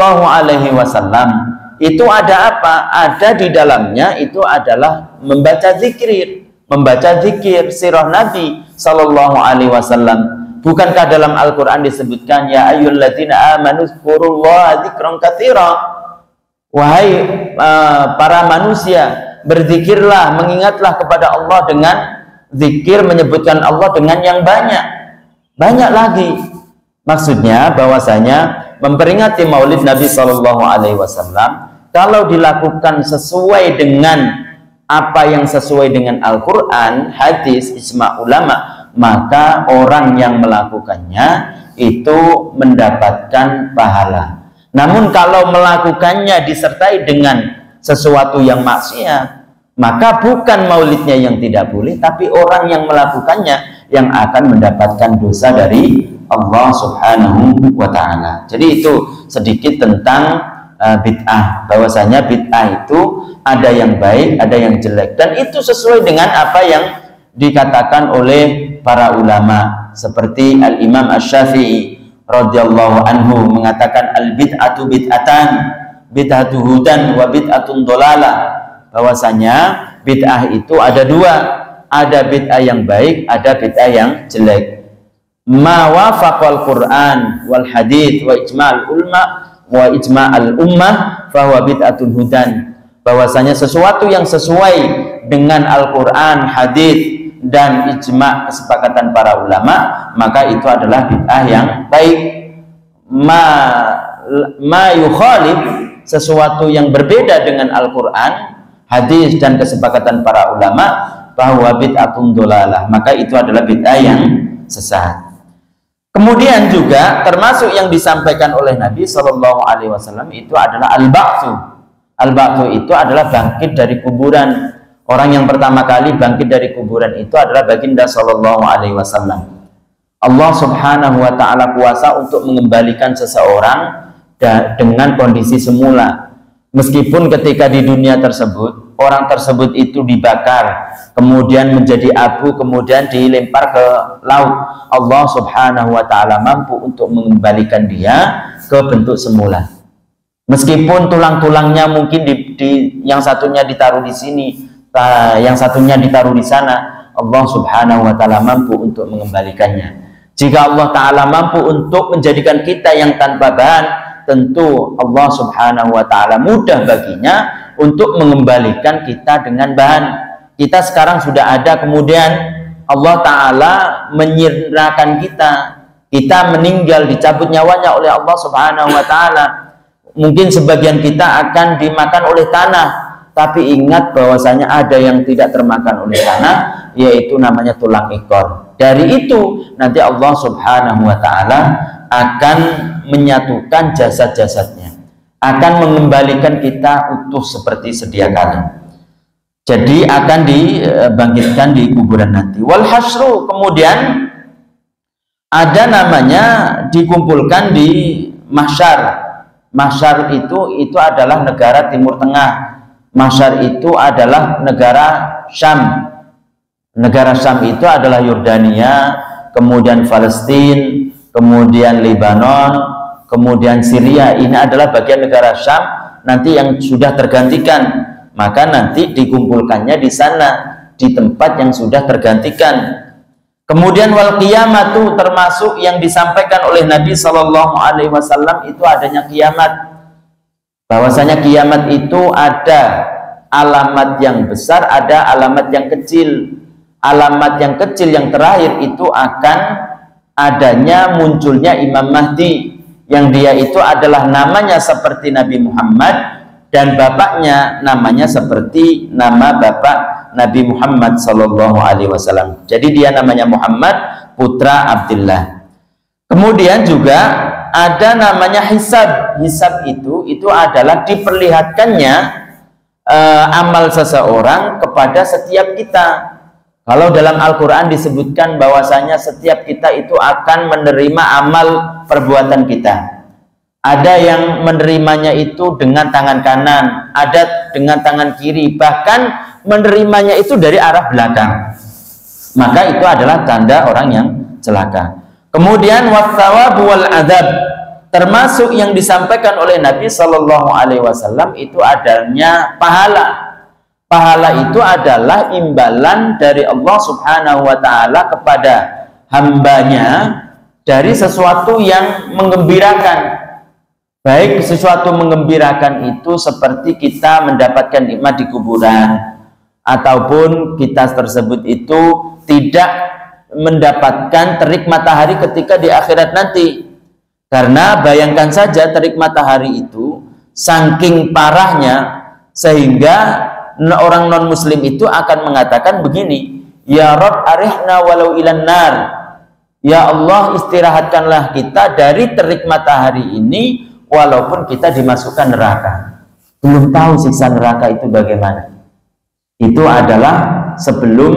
itu ada apa? Ada di dalamnya itu adalah membaca zikir sirah Nabi SAW. Bukankah dalam Al-Quran disebutkan ya ayyuhalladzina amanu dzkurullaha dzikran katsira? Wahai para manusia, berzikirlah, mengingatlah kepada Allah dengan zikir, menyebutkan Allah dengan yang banyak lagi. Maksudnya bahwasanya memperingati Maulid Nabi SAW kalau dilakukan sesuai dengan apa yang sesuai dengan Al-Quran, hadis, ijma' ulama, maka orang yang melakukannya itu mendapatkan pahala. Namun kalau melakukannya disertai dengan sesuatu yang maksiat, maka bukan maulidnya yang tidak boleh, tapi orang yang melakukannya yang akan mendapatkan dosa dari Allah Subhanahu wa ta'ala. Jadi itu sedikit tentang bid'ah, bahwasanya bid'ah itu ada yang baik, ada yang jelek, dan itu sesuai dengan apa yang dikatakan oleh para ulama, seperti Al-Imam Asy-Syafi'i radhiyallahu anhu mengatakan al-bid'atu bid'atan, bid'atu hudan wa bid'atun dhalalah, bahwasanya bid'ah itu ada dua, ada bid'ah yang baik, ada bid'ah yang jelek. Ma wafaqal Qur'an wal hadits wa ijma'al ummah fahuwa bid'atun hudan, bahwasanya sesuatu yang sesuai dengan Al-Qur'an, hadits dan ijma' kesepakatan para ulama, maka itu adalah bid'ah yang baik. Ma yukhalif, sesuatu yang berbeda dengan Al-Qur'an, hadis dan kesepakatan para ulama, bahwa bid'atun dhalalah, maka itu adalah bid'ah yang sesat. Kemudian juga termasuk yang disampaikan oleh Nabi SAW itu adalah al-ba'tsu. Al-ba'tsu itu adalah bangkit dari kuburan. Orang yang pertama kali bangkit dari kuburan itu adalah baginda SAW. Allah Subhanahu wa ta'ala kuasa untuk mengembalikan seseorang dengan kondisi semula. Meskipun ketika di dunia tersebut, orang tersebut itu dibakar, kemudian menjadi abu, kemudian dilempar ke laut, Allah Subhanahu wa ta'ala mampu untuk mengembalikan dia ke bentuk semula. Meskipun tulang-tulangnya mungkin yang satunya ditaruh di sini, yang satunya ditaruh di sana, Allah Subhanahu wa ta'ala mampu untuk mengembalikannya. Jika Allah ta'ala mampu untuk menjadikan kita yang tanpa bahan, tentu Allah Subhanahu wa ta'ala mudah baginya untuk mengembalikan kita dengan bahan. Kita sekarang sudah ada, kemudian Allah ta'ala menyirnakan kita meninggal, dicabut nyawanya oleh Allah Subhanahu wa ta'ala. Mungkin sebagian kita akan dimakan oleh tanah, tapi ingat bahwasanya ada yang tidak termakan oleh tanah, yaitu namanya tulang ekor. Dari itu nanti Allah Subhanahu wa ta'ala akan menyatukan jasad-jasadnya, akan mengembalikan kita utuh seperti sedia kala. Jadi akan dibangkitkan di kuburan nanti. Wal hasyru, kemudian ada namanya dikumpulkan di mahsyar. Mahsyar itu adalah negara Timur Tengah. Mahsyar itu adalah negara Syam. Negara Syam itu adalah Yordania, kemudian Palestina, kemudian Lebanon, kemudian Syria. Ini adalah bagian negara Syam nanti yang sudah tergantikan. Maka nanti dikumpulkannya di sana, di tempat yang sudah tergantikan. Kemudian wal qiyamatu, termasuk yang disampaikan oleh Nabi SAW itu adanya kiamat. Bahwasanya kiamat itu ada alamat yang besar, ada alamat yang kecil. Alamat yang kecil yang terakhir itu akan adanya munculnya Imam Mahdi, yang dia itu adalah namanya seperti Nabi Muhammad dan bapaknya namanya seperti nama bapak Nabi Muhammad SAW. Jadi dia namanya Muhammad putra Abdullah. Kemudian juga ada namanya hisab. Hisab itu adalah diperlihatkannya amal seseorang kepada setiap kita. Kalau dalam Al-Quran disebutkan bahwasanya setiap kita itu akan menerima amal perbuatan kita. Ada yang menerimanya itu dengan tangan kanan, ada dengan tangan kiri, bahkan menerimanya itu dari arah belakang. Maka itu adalah tanda orang yang celaka. Kemudian wathawab wal adab, termasuk yang disampaikan oleh Nabi Shallallahu Alaihi Wasallam itu adanya pahala. Pahala itu adalah imbalan dari Allah Subhanahu wa Ta'ala kepada hambanya dari sesuatu yang menggembirakan. Baik sesuatu menggembirakan itu seperti kita mendapatkan nikmat di kuburan, ataupun kita tersebut itu tidak mendapatkan terik matahari ketika di akhirat nanti. Karena bayangkan saja terik matahari itu saking parahnya sehingga orang non muslim itu akan mengatakan begini, ya Rabb arihna walau ilan nar, ya Allah istirahatkanlah kita dari terik matahari ini walaupun kita dimasukkan neraka. Belum tahu siksa neraka itu bagaimana. Itu adalah sebelum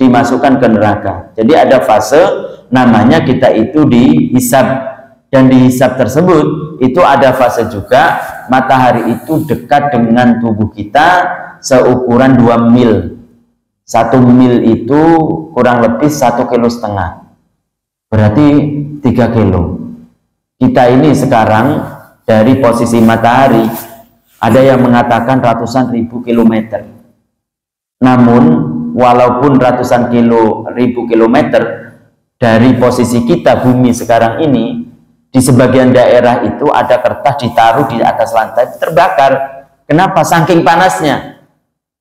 dimasukkan ke neraka. Jadi ada fase namanya kita itu dihisab, dan dihisab tersebut itu ada fase juga matahari itu dekat dengan tubuh kita seukuran 2 mil. 1 mil itu kurang lebih 1,5 kilo, berarti 3 kilo. Kita ini sekarang dari posisi matahari ada yang mengatakan ratusan ribu kilometer. Namun walaupun ratusan ribu kilometer dari posisi kita bumi sekarang ini, di sebagian daerah itu ada kertas ditaruh di atas lantai terbakar. Kenapa? Saking panasnya.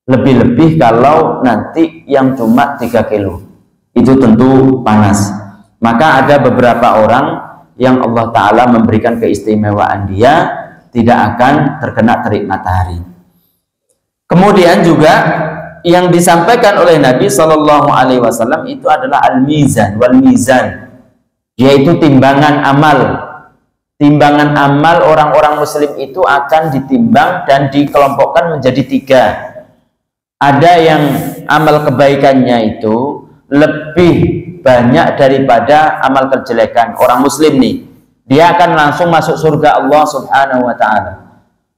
Lebih-lebih kalau nanti yang cuma 3 kilo itu tentu panas. Maka ada beberapa orang yang Allah Ta'ala memberikan keistimewaan, dia tidak akan terkena terik matahari. Kemudian juga yang disampaikan oleh Nabi Shallallahu Alaihi Wasallam itu adalah al-mizan wal mizan, yaitu timbangan amal. Timbangan amal orang-orang muslim itu akan ditimbang dan dikelompokkan menjadi 3. Ada yang amal kebaikannya itu lebih banyak daripada amal kejelekan. Orang muslim nih, dia akan langsung masuk surga Allah Subhanahu wa Ta'ala.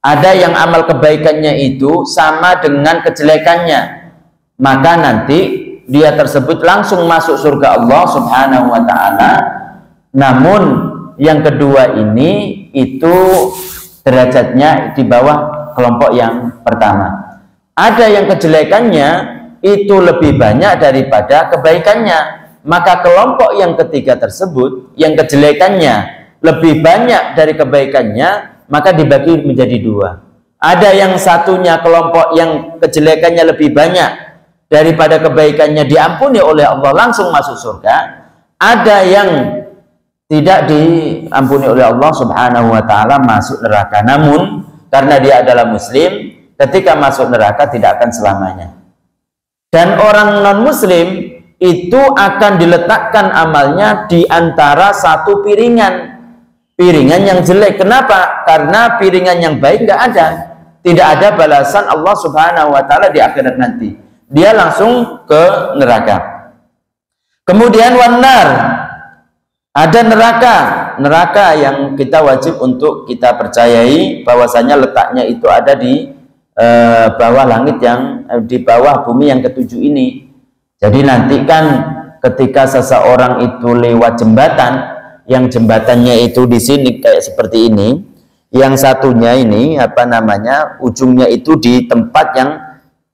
Ada yang amal kebaikannya itu sama dengan kejelekannya, maka nanti dia tersebut langsung masuk surga Allah Subhanahu wa Ta'ala. Namun yang kedua ini itu derajatnya di bawah kelompok yang pertama. Ada yang kejelekannya itu lebih banyak daripada kebaikannya, maka kelompok yang ketiga tersebut yang kejelekannya lebih banyak dari kebaikannya, maka dibagi menjadi 2. Ada yang satunya kelompok yang kejelekannya lebih banyak daripada kebaikannya diampuni oleh Allah langsung masuk surga. Ada yang tidak diampuni oleh Allah Subhanahu wa Ta'ala masuk neraka. Namun karena dia adalah muslim, ketika masuk neraka tidak akan selamanya. Dan orang non muslim itu akan diletakkan amalnya di antara satu piringan yang jelek. Kenapa? Karena piringan yang baik nggak ada. Tidak ada balasan Allah Subhanahu wa Ta'ala di akhirat nanti. Dia langsung ke neraka. Kemudian wanar, ada neraka yang kita wajib untuk kita percayai bahwasanya letaknya itu ada di bawah langit, yang di bawah bumi yang ketujuh ini. Jadi nanti kan ketika seseorang itu lewat jembatan, yang jembatannya itu di sini kayak seperti ini, yang satunya ini ujungnya itu di tempat yang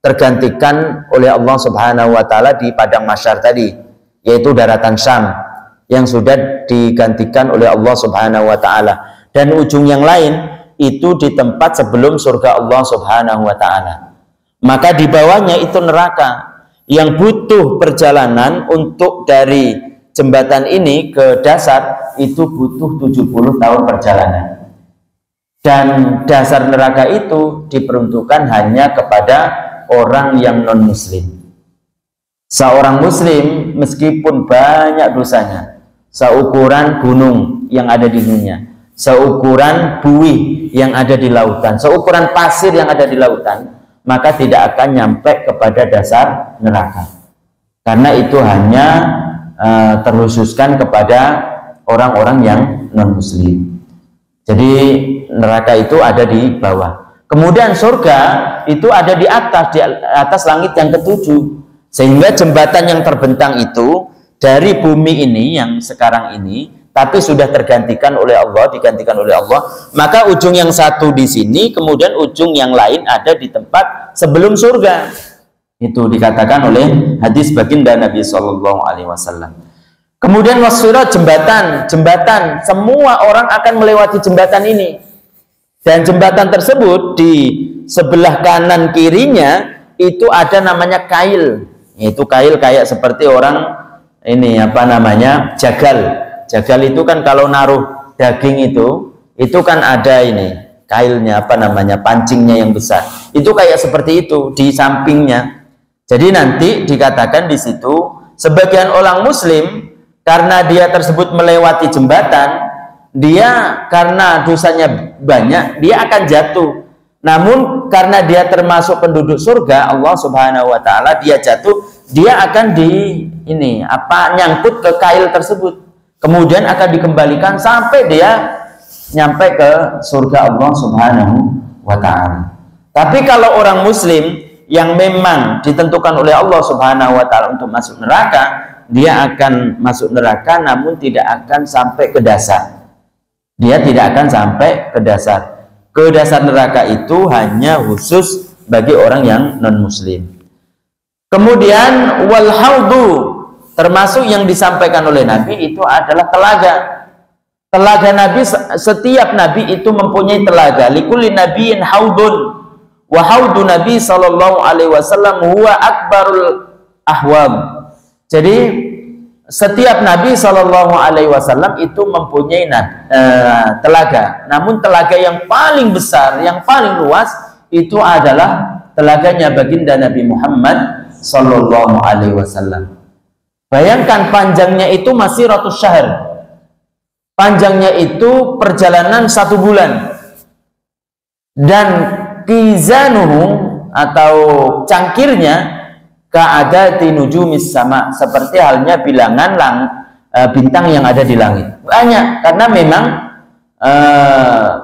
tergantikan oleh Allah Subhanahu wa Ta'ala di padang mahsyar tadi, yaitu daratan Syam yang sudah digantikan oleh Allah Subhanahu wa Ta'ala, dan ujung yang lain itu di tempat sebelum surga Allah Subhanahu wa Ta'ala. Maka di bawahnya itu neraka yang butuh perjalanan untuk dari jembatan ini ke dasar itu butuh 70 tahun perjalanan. Dan dasar neraka itu diperuntukkan hanya kepada orang yang non muslim. Seorang muslim meskipun banyak dosanya seukuran gunung yang ada di dunia, seukuran buih yang ada di lautan, seukuran pasir yang ada di lautan, maka tidak akan nyampe kepada dasar neraka. Karena itu hanya terkhususkan kepada orang-orang yang non-muslim. Jadi neraka itu ada di bawah. Kemudian surga itu ada di atas langit yang ketujuh. Sehingga jembatan yang terbentang itu dari bumi ini yang sekarang ini, tapi sudah tergantikan oleh Allah, digantikan oleh Allah. Maka ujung yang satu di sini, kemudian ujung yang lain ada di tempat sebelum surga. Itu dikatakan oleh hadis baginda Nabi Shallallahu Alaihi Wasallam. Kemudian wasirat, jembatan, semua orang akan melewati jembatan ini. Dan jembatan tersebut di sebelah kanan kirinya itu ada namanya kail. Itu kail kayak seperti orang ini apa namanya jagal. Jagal itu kan kalau naruh daging itu kan ada ini kailnya apa namanya pancingnya yang besar. Itu kayak seperti itu di sampingnya. Jadi nanti dikatakan di situ sebagian orang Muslim karena dia tersebut melewati jembatan, dia karena dosanya banyak, dia akan jatuh. Namun karena dia termasuk penduduk surga, Allah Subhanahu wa taala, dia jatuh, dia akan nyangkut ke kail tersebut. Kemudian akan dikembalikan sampai dia nyampe ke surga Allah Subhanahu wa taala. Tapi kalau orang muslim yang memang ditentukan oleh Allah Subhanahu wa taala untuk masuk neraka, dia akan masuk neraka namun tidak akan sampai ke dasar. Dia tidak akan sampai ke dasar. Ke dasar neraka itu hanya khusus bagi orang yang non-muslim. Kemudian wal haudu, termasuk yang disampaikan oleh Nabi itu adalah telaga. Telaga Nabi, setiap Nabi itu mempunyai telaga. Likulli nabiyyin haudun. Wa haudu Nabi sallallahu alaihi wasallam huwa akbarul ahwab. Jadi setiap Nabi Shallallahu Alaihi Wasallam itu mempunyai telaga. Namun telaga yang paling besar, yang paling luas itu adalah telaganya baginda Nabi Muhammad Shallallahu Alaihi Wasallam. Bayangkan panjangnya itu masih ratus syahr. Panjangnya itu perjalanan 1 bulan. Dan kizanuhu atau cangkirnya ka'adati nujumis sama, seperti halnya bilangan bintang yang ada di langit. Banyak, karena memang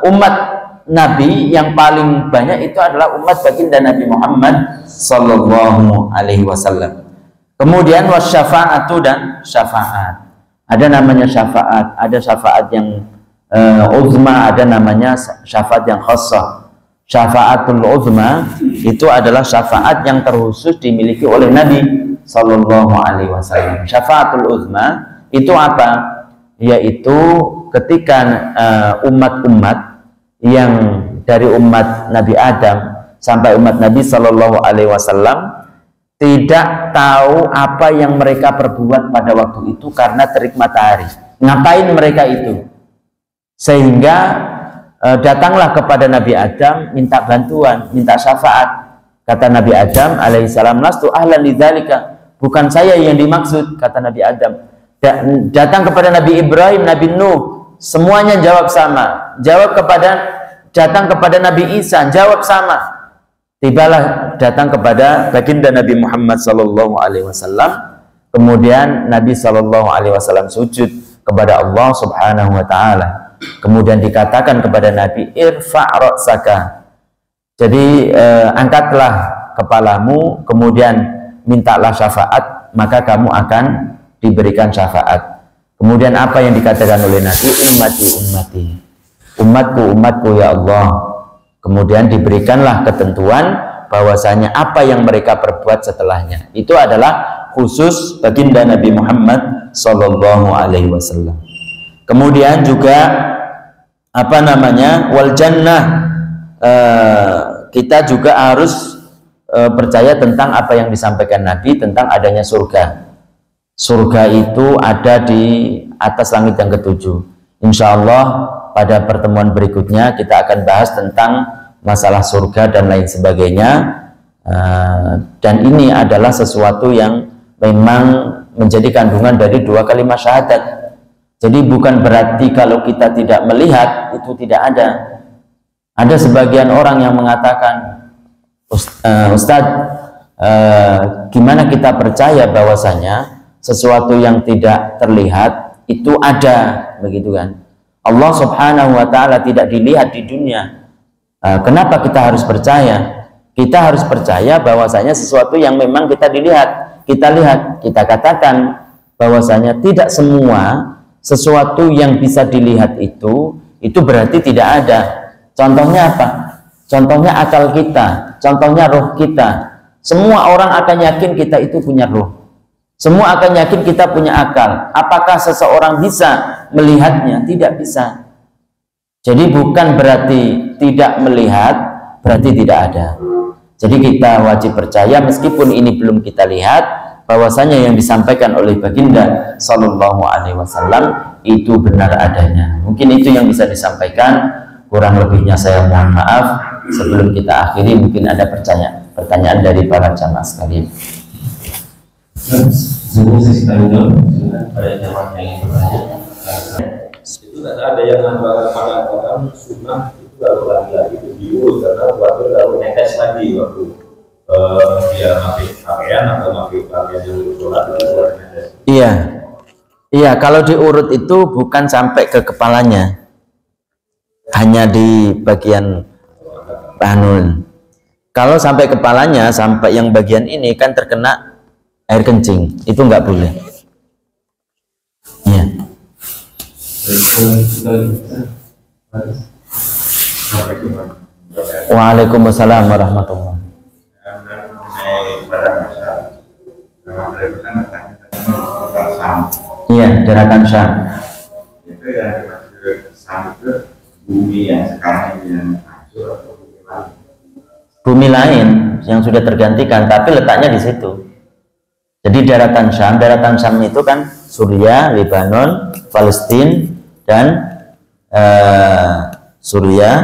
umat Nabi yang paling banyak itu adalah umat baginda Nabi Muhammad Sallallahu Alaihi Wasallam. Kemudian wasyafa'atu, dan syafaat. Ada namanya syafaat, ada syafaat yang uzma, ada namanya syafaat yang khassah. Syafaatul uzma itu adalah syafaat yang terkhusus dimiliki oleh Nabi Sallallahu Alaihi Wasallam. Syafaatul uzma itu apa? Yaitu ketika umat-umat yang dari umat Nabi Adam sampai umat Nabi Sallallahu Alaihi Wasallam tidak tahu apa yang mereka perbuat pada waktu itu karena terik matahari. Ngapain mereka itu? Sehingga datanglah kepada Nabi Adam minta bantuan, minta syafaat. Kata Nabi Adam alaihissalam, lastu ahlan lidzalika, bukan saya yang dimaksud, kata Nabi Adam. Datang kepada Nabi Ibrahim, Nabi Nuh, semuanya jawab sama. Datang kepada Nabi Isa, jawab sama. Tibalah datang kepada baginda Nabi Muhammad sallallahu alaihi wasallam. Kemudian Nabi sallallahu alaihi wasallam sujud kepada Allah Subhanahu wa taala. Kemudian dikatakan kepada Nabi, irfa' ra'saka. Jadi angkatlah kepalamu, kemudian mintalah syafaat, maka kamu akan diberikan syafaat. Kemudian apa yang dikatakan oleh Nabi? Ummati, ummati. Umatku, umatku ya Allah. Kemudian diberikanlah ketentuan bahwasanya apa yang mereka perbuat setelahnya itu adalah khusus baginda Nabi Muhammad sallallahu alaihi wasallam. Kemudian juga apa namanya, wal jannah, kita juga harus percaya tentang apa yang disampaikan Nabi tentang adanya surga. Surga itu ada di atas langit yang ketujuh. Insya Allah pada pertemuan berikutnya kita akan bahas tentang masalah surga dan lain sebagainya. Dan ini adalah sesuatu yang memang menjadi kandungan dari 2 kalimat syahadat. Jadi bukan berarti kalau kita tidak melihat itu tidak ada. Ada sebagian orang yang mengatakan, Ustadz, gimana kita percaya bahwasanya sesuatu yang tidak terlihat itu ada, begitu kan? Allah Subhanahu wa Ta'ala tidak dilihat di dunia. Kenapa kita harus percaya? Kita harus percaya bahwasanya sesuatu yang memang kita dilihat, kita lihat, kita katakan bahwasanya tidak semua sesuatu yang bisa dilihat itu berarti tidak ada. Contohnya apa? Contohnya akal kita, contohnya roh kita. Semua orang akan yakin kita itu punya roh. Semua akan yakin kita punya akal. Apakah seseorang bisa melihatnya? Tidak bisa. Jadi bukan berarti tidak melihat, berarti tidak ada. Jadi kita wajib percaya meskipun ini belum kita lihat, bahwasanya yang disampaikan oleh Baginda Sallallahu Alaihi Wasallam itu benar adanya. Mungkin itu yang bisa disampaikan, kurang lebihnya saya mohon maaf. Sebelum kita akhiri, mungkin ada pertanyaan dari para jamaah sekalian. Sebelum sesi tanya jawab, pada jamaah yang ingin bertanya. Itu ada yang mengatakan sunnah itu kalau lagi-lagi itu diurut karena waktu lalu netes lagi waktu dia pakai pakaian atau pakai pakaian yang sholat itu buat netes. Iya, kalau diurut itu bukan sampai ke kepalanya, hanya di bagian panun. Kalau sampai kepalanya, sampai yang bagian ini kan terkena air kencing, itu nggak boleh. Iya. Waalaikumsalam warahmatullahi wabarakatuh. Iya, daratan Syam. Itu yang dimaksud Syam itu bumi yang sekarang ini yang hancur atau bumi lain? Bumi lain yang sudah tergantikan, tapi letaknya di situ. Jadi daratan Syam itu kan Suriah, Lebanon, Palestina, dan Suriah,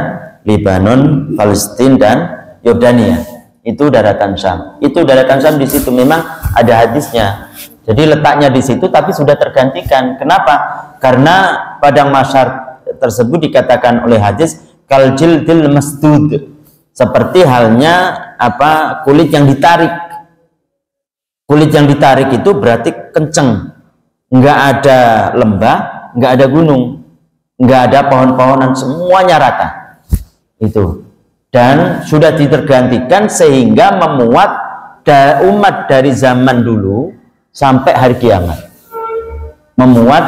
Lebanon, Palestina, dan Yordania. Itu daratan Syam. Itu daratan Syam di situ memang ada hadisnya. Jadi letaknya di situ tapi sudah tergantikan. Kenapa? Karena padang mahsyar tersebut dikatakan oleh hadis kal jildil masdud. Seperti halnya kulit yang ditarik. Kulit yang ditarik itu berarti kenceng. Enggak ada lembah, enggak ada gunung, enggak ada pohon-pohonan, semuanya rata. Itu. Dan sudah ditergantikan sehingga memuat umat dari zaman dulu sampai hari kiamat. Memuat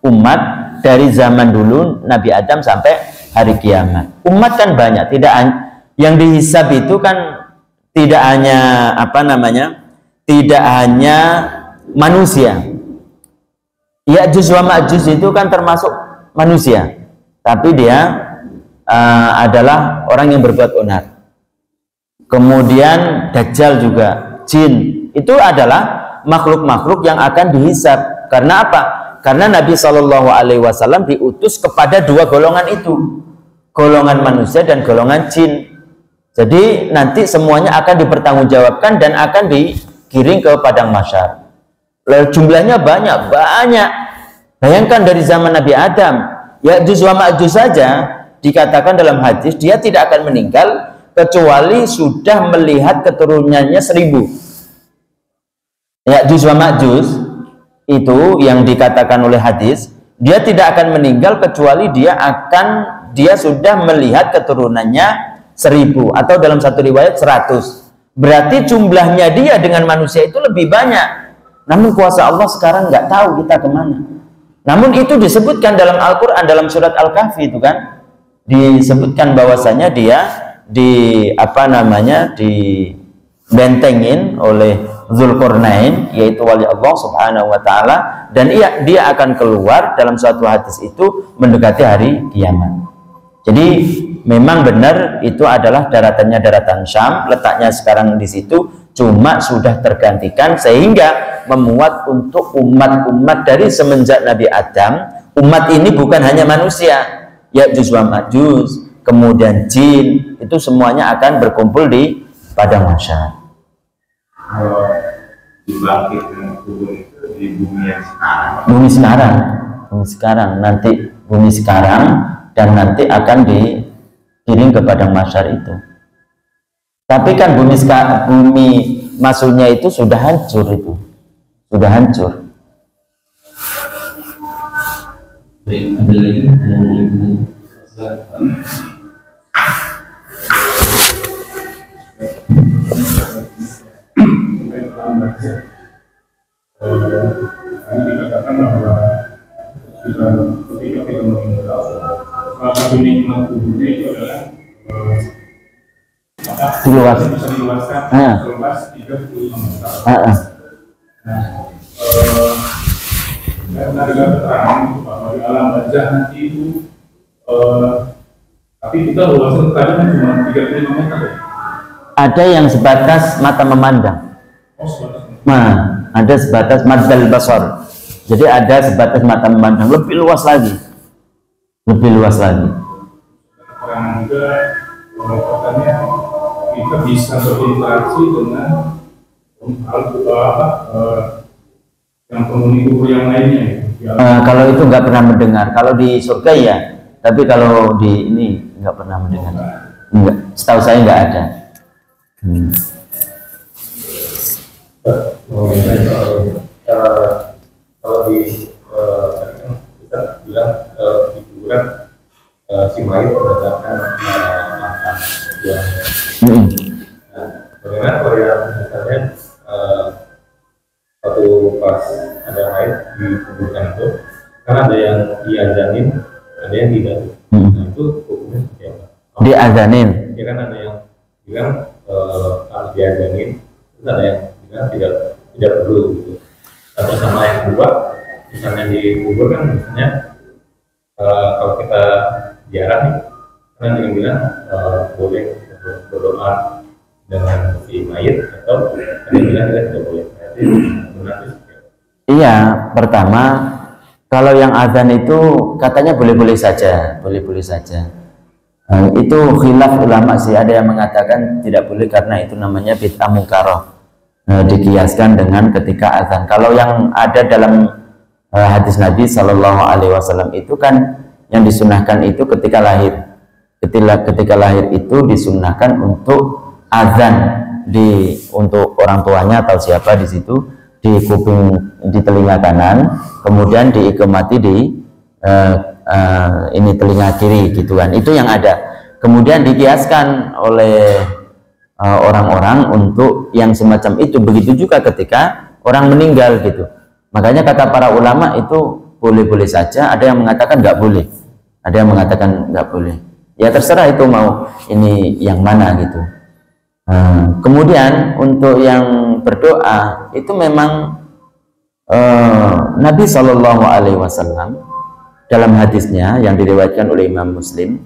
umat dari zaman dulu Nabi Adam sampai hari kiamat. Umat kan banyak, tidak yang dihisab itu kan tidak hanya tidak hanya manusia. Ya'juj wa Ma'juj itu kan termasuk manusia, tapi dia adalah orang yang berbuat onar. Kemudian Dajjal juga, jin, itu adalah makhluk-makhluk yang akan dihisab. Karena apa? Karena Nabi Shallallahu Alaihi Wasallam diutus kepada dua golongan itu, golongan manusia dan golongan jin. Jadi nanti semuanya akan dipertanggungjawabkan dan akan digiring ke padang mahsyar. Jumlahnya banyak. Bayangkan dari zaman Nabi Adam, Ya'juj wa Ma'juj saja dikatakan dalam hadis dia tidak akan meninggal kecuali sudah melihat keturunannya 1000. Ya'juj wa Ma'juj itu yang dikatakan oleh hadis, dia tidak akan meninggal kecuali dia sudah melihat keturunannya 1000 atau dalam satu riwayat 100. Berarti jumlahnya dia dengan manusia itu lebih banyak. Namun kuasa Allah sekarang nggak tahu kita kemana. Namun itu disebutkan dalam Al-Quran, dalam surat Al-Kahfi itu kan disebutkan bahwasanya dia dibentengin oleh Dzulqarnain, yaitu wali Allah Subhanahu wa Ta'ala, dan dia akan keluar dalam suatu hadis itu mendekati hari kiamat. Jadi memang benar itu adalah daratan Syam, letaknya sekarang di situ, cuma sudah tergantikan sehingga memuat untuk umat-umat dari semenjak Nabi Adam. Umat ini bukan hanya manusia, Ya'juj wa Ma'juj, kemudian jin, itu semuanya akan berkumpul di padang mahsyar. Kalau dibangkitkan kubur itu di bumi yang sekarang. Bumi sekarang. bumi sekarang, nanti bumi sekarang dan nanti akan dikirim ke padang mahsyar itu. Tapi kan bumi maksudnya itu sudah hancur, itu sudah hancur. Baik, ada lagi? Ini dikatakan bahwa ketika kita meninggal, salah satu nikmat tubuhnya itu adalah Diluas. bisa diluaskan seluas 36 tahun. Karena dengan keterangan bahwa di alam barzah nanti itu, tapi kita luasnya tadi kan cuma 35 meter ya? Ada yang sebatas mata memandang. Oh, sebatas. Nah, ada sebatas madzal basar. Jadi ada sebatas mata memandang, lebih luas lagi. Lebih luas lagi. Keterangan juga katanya kita bisa berinteraksi dengan yang penghuni kubur yang lainnya ya. Kalau itu nggak pernah mendengar. Kalau di surga ya, tapi kalau di ini nggak pernah mendengar. Enggak, setahu saya nggak ada. Kalau di kita bilang di kuburan si mayat berdasarkan makan yang bagaimana kalau yang misalnya satu pas ada mayat di kuburan itu kan ada yang diazanin, ada yang tidak. Nah itu hukumnya seperti apa? Diazanin. Ya kan ada yang bilang harus diazanin, terus ada yang bilang tidak perlu gitu. Atau sama yang kedua, misalnya di kubur kan misalnya kalau kita ziarah nih, kan ada yang bilang boleh berdoa dengan si mayit atau ada yang bilang tidak boleh. Iya, pertama kalau yang azan itu katanya boleh-boleh saja, boleh-boleh saja. Itu khilaf ulama sih, ada yang mengatakan tidak boleh karena itu namanya bid'ah munkaraah. Dikiaskan dengan ketika azan. Kalau yang ada dalam hadis Nabi Shallallahu Alaihi Wasallam itu kan yang disunahkan itu ketika lahir. Ketika lahir itu disunahkan untuk azan untuk orang tuanya atau siapa di situ, di kuping, di telinga kanan, kemudian diikamati di ini telinga kiri gitu kan. Itu yang ada. Kemudian dikiaskan oleh orang-orang untuk yang semacam itu. Begitu juga ketika orang meninggal gitu. Makanya kata para ulama itu boleh-boleh saja. Ada yang mengatakan nggak boleh, ada yang mengatakan nggak boleh. Ya terserah itu mau ini yang mana gitu. Kemudian untuk yang berdoa itu memang Nabi Shallallahu Alaihi Wasallam dalam hadisnya yang diriwayatkan oleh Imam Muslim,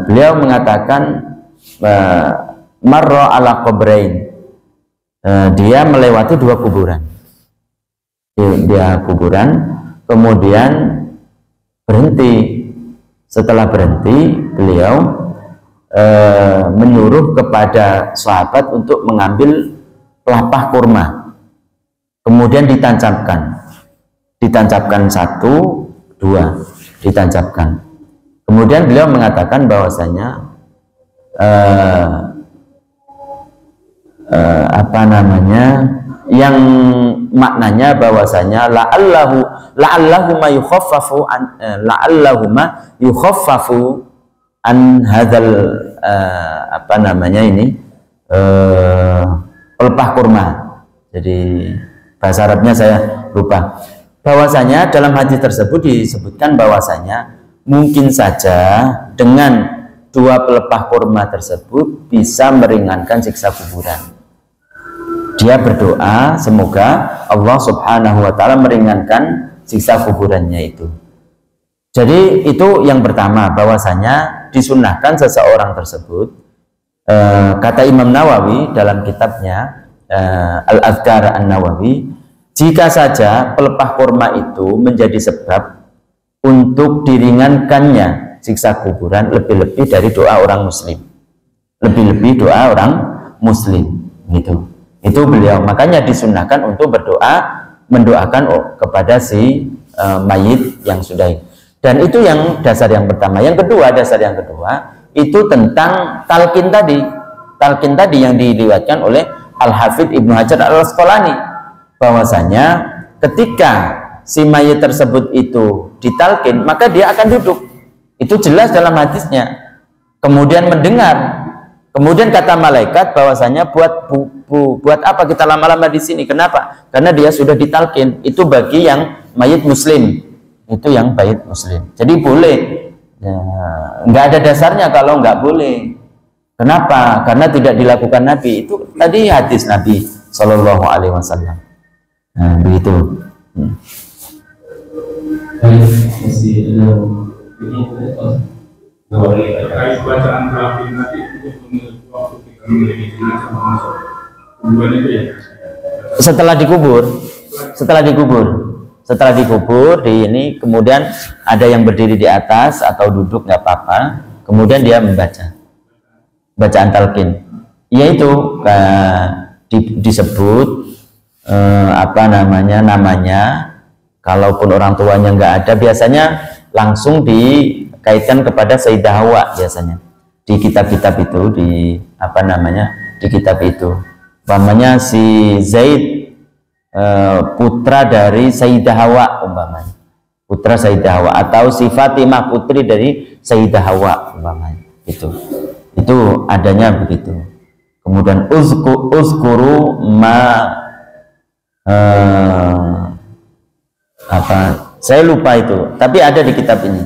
beliau mengatakan marra ala qabrain, dia melewati dua kuburan. Dia kuburan, kemudian berhenti. Setelah berhenti, beliau menyuruh kepada sahabat untuk mengambil pelepah kurma, kemudian ditancapkan satu, dua, ditancapkan. Kemudian beliau mengatakan bahwasanya yang maknanya bahwasanya la'allahu ma yukhaffafu an hadzal pelepah kurma. Jadi bahasa Arabnya saya lupa. Bahwasanya dalam hadis tersebut disebutkan bahwasanya mungkin saja dengan dua pelepah kurma tersebut bisa meringankan siksa kuburan. Dia berdoa semoga Allah Subhanahu wa Ta'ala meringankan siksa kuburannya itu. Jadi itu yang pertama, bahwasanya disunahkan seseorang tersebut, kata Imam Nawawi dalam kitabnya Al-Adhkar An-Nawawi, jika saja pelepah kurma itu menjadi sebab untuk diringankannya siksa kuburan, lebih-lebih dari doa orang muslim, lebih-lebih doa orang muslim gitu. Itu beliau, makanya disunahkan untuk berdoa, mendoakan kepada si mayit yang sudah. Dan itu yang dasar yang pertama. Yang kedua, dasar yang kedua itu tentang talqin tadi. Talqin tadi yang diriwayatkan oleh Al-Hafidz Ibnu Hajar Al-Asqalani, bahwasanya ketika si mayit tersebut itu ditalqin, maka dia akan duduk. Itu jelas dalam hadisnya. Kemudian mendengar. Kemudian kata malaikat bahwasanya buat apa kita lama-lama di sini? Kenapa? Karena dia sudah ditalqin. Itu bagi yang mayit muslim. Itu yang mayit muslim. Jadi boleh. Ya, nggak ada dasarnya kalau nggak boleh. Kenapa? Karena tidak dilakukan Nabi. Itu tadi hadis Nabi Shallallahu Alaihi Wasallam. Nah, begitu. Masih ada Terkait bacaan terakhir nanti untuk waktu kita memiliki jenazah masuk kuburan itu ya. Setelah dikubur di ini, kemudian ada yang berdiri di atas atau duduk nggak apa-apa, kemudian dia membaca bacaan talqin, yaitu disebut namanya, kalaupun orang tuanya nggak ada, biasanya langsung dikaitkan kepada Sayyidah Hawa, biasanya di kitab-kitab itu, di kitab itu, umpamanya si Zaid putra dari Sayyidah Hawa, umpamanya putra Sayyidah Hawa, atau si Fatimah putri dari Sayyidah Hawa, umpamanya itu adanya begitu. Kemudian uzkuru ma saya lupa itu, tapi ada di kitab ini.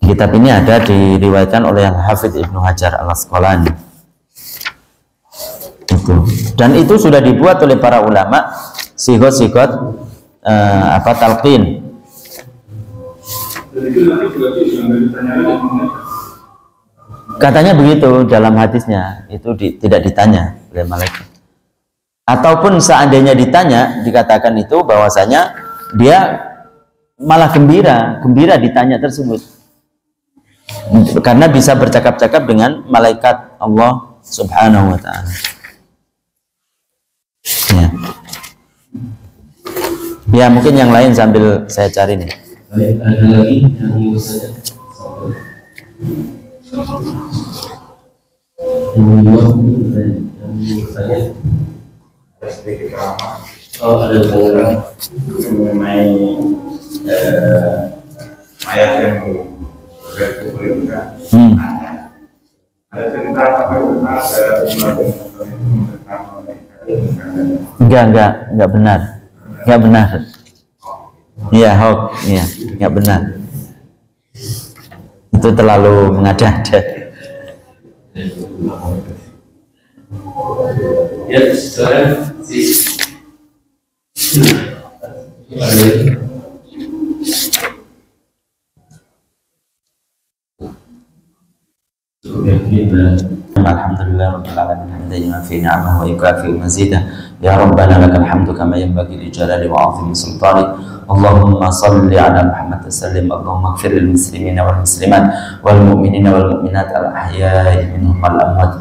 Kitab ini ada diriwayatkan oleh Hafidz Ibnu Hajar Al-Asqalani. Dan itu sudah dibuat oleh para ulama sigot talqin. Katanya begitu dalam hadisnya, itu tidak ditanya oleh malaikat. Ataupun seandainya ditanya, dikatakan itu bahwasanya dia malah gembira ditanya tersebut, karena bisa bercakap-cakap dengan malaikat Allah Subhanahu wa ta'ala. Ya, mungkin yang lain sambil saya cari nih. Ada lagi yang ingin saya sedikit ramah. ada yang Mengenai mayat yang berkubur itu kan. Ada cerita apa itu? Enggak benar. Iya, hoax. Iya, enggak benar. Itu terlalu mengada-ada. ya sekarang Alhamdulillah rabbil alamin hamdan fi ni'amahu wa yukafi mazidah ya rabbana lakal hamdu kama yanbaghi li jalali wa 'azimi sultani Allahumma salli ala Muhammad wa sallim Allahumma ighfir lil muslimina wal muslimat wal mu'minina wal mu'minat al ahya'i minhum wal amwat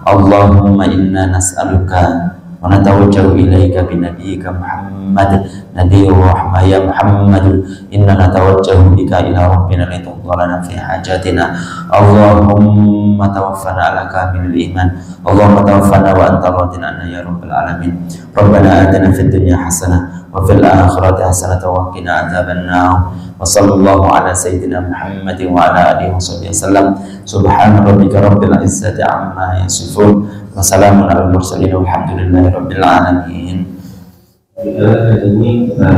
Allahumma inna nas'aluka wa natawajjahu ilaika bi nabiyyika Muhammad nabiyur rahmah ya Muhammad inna natawajjahu bika ila rabbina litudhallana fi hajatina Allahumma tawaffana ala kamilil iman Allahumma tawaffana wa anta radin anna ya rabbal alamin Rabbana atina fid dunya hasanah wa fil akhirati hasanah wa qina adzabannar wa sallallahu ala sayyidina Muhammadin wa ala alihi wa sahbihi wasallam subhana rabbika rabbil izzati amma yasifun wa salamun alal mursalin walhamdulillahi rabbil alamin. Ini kita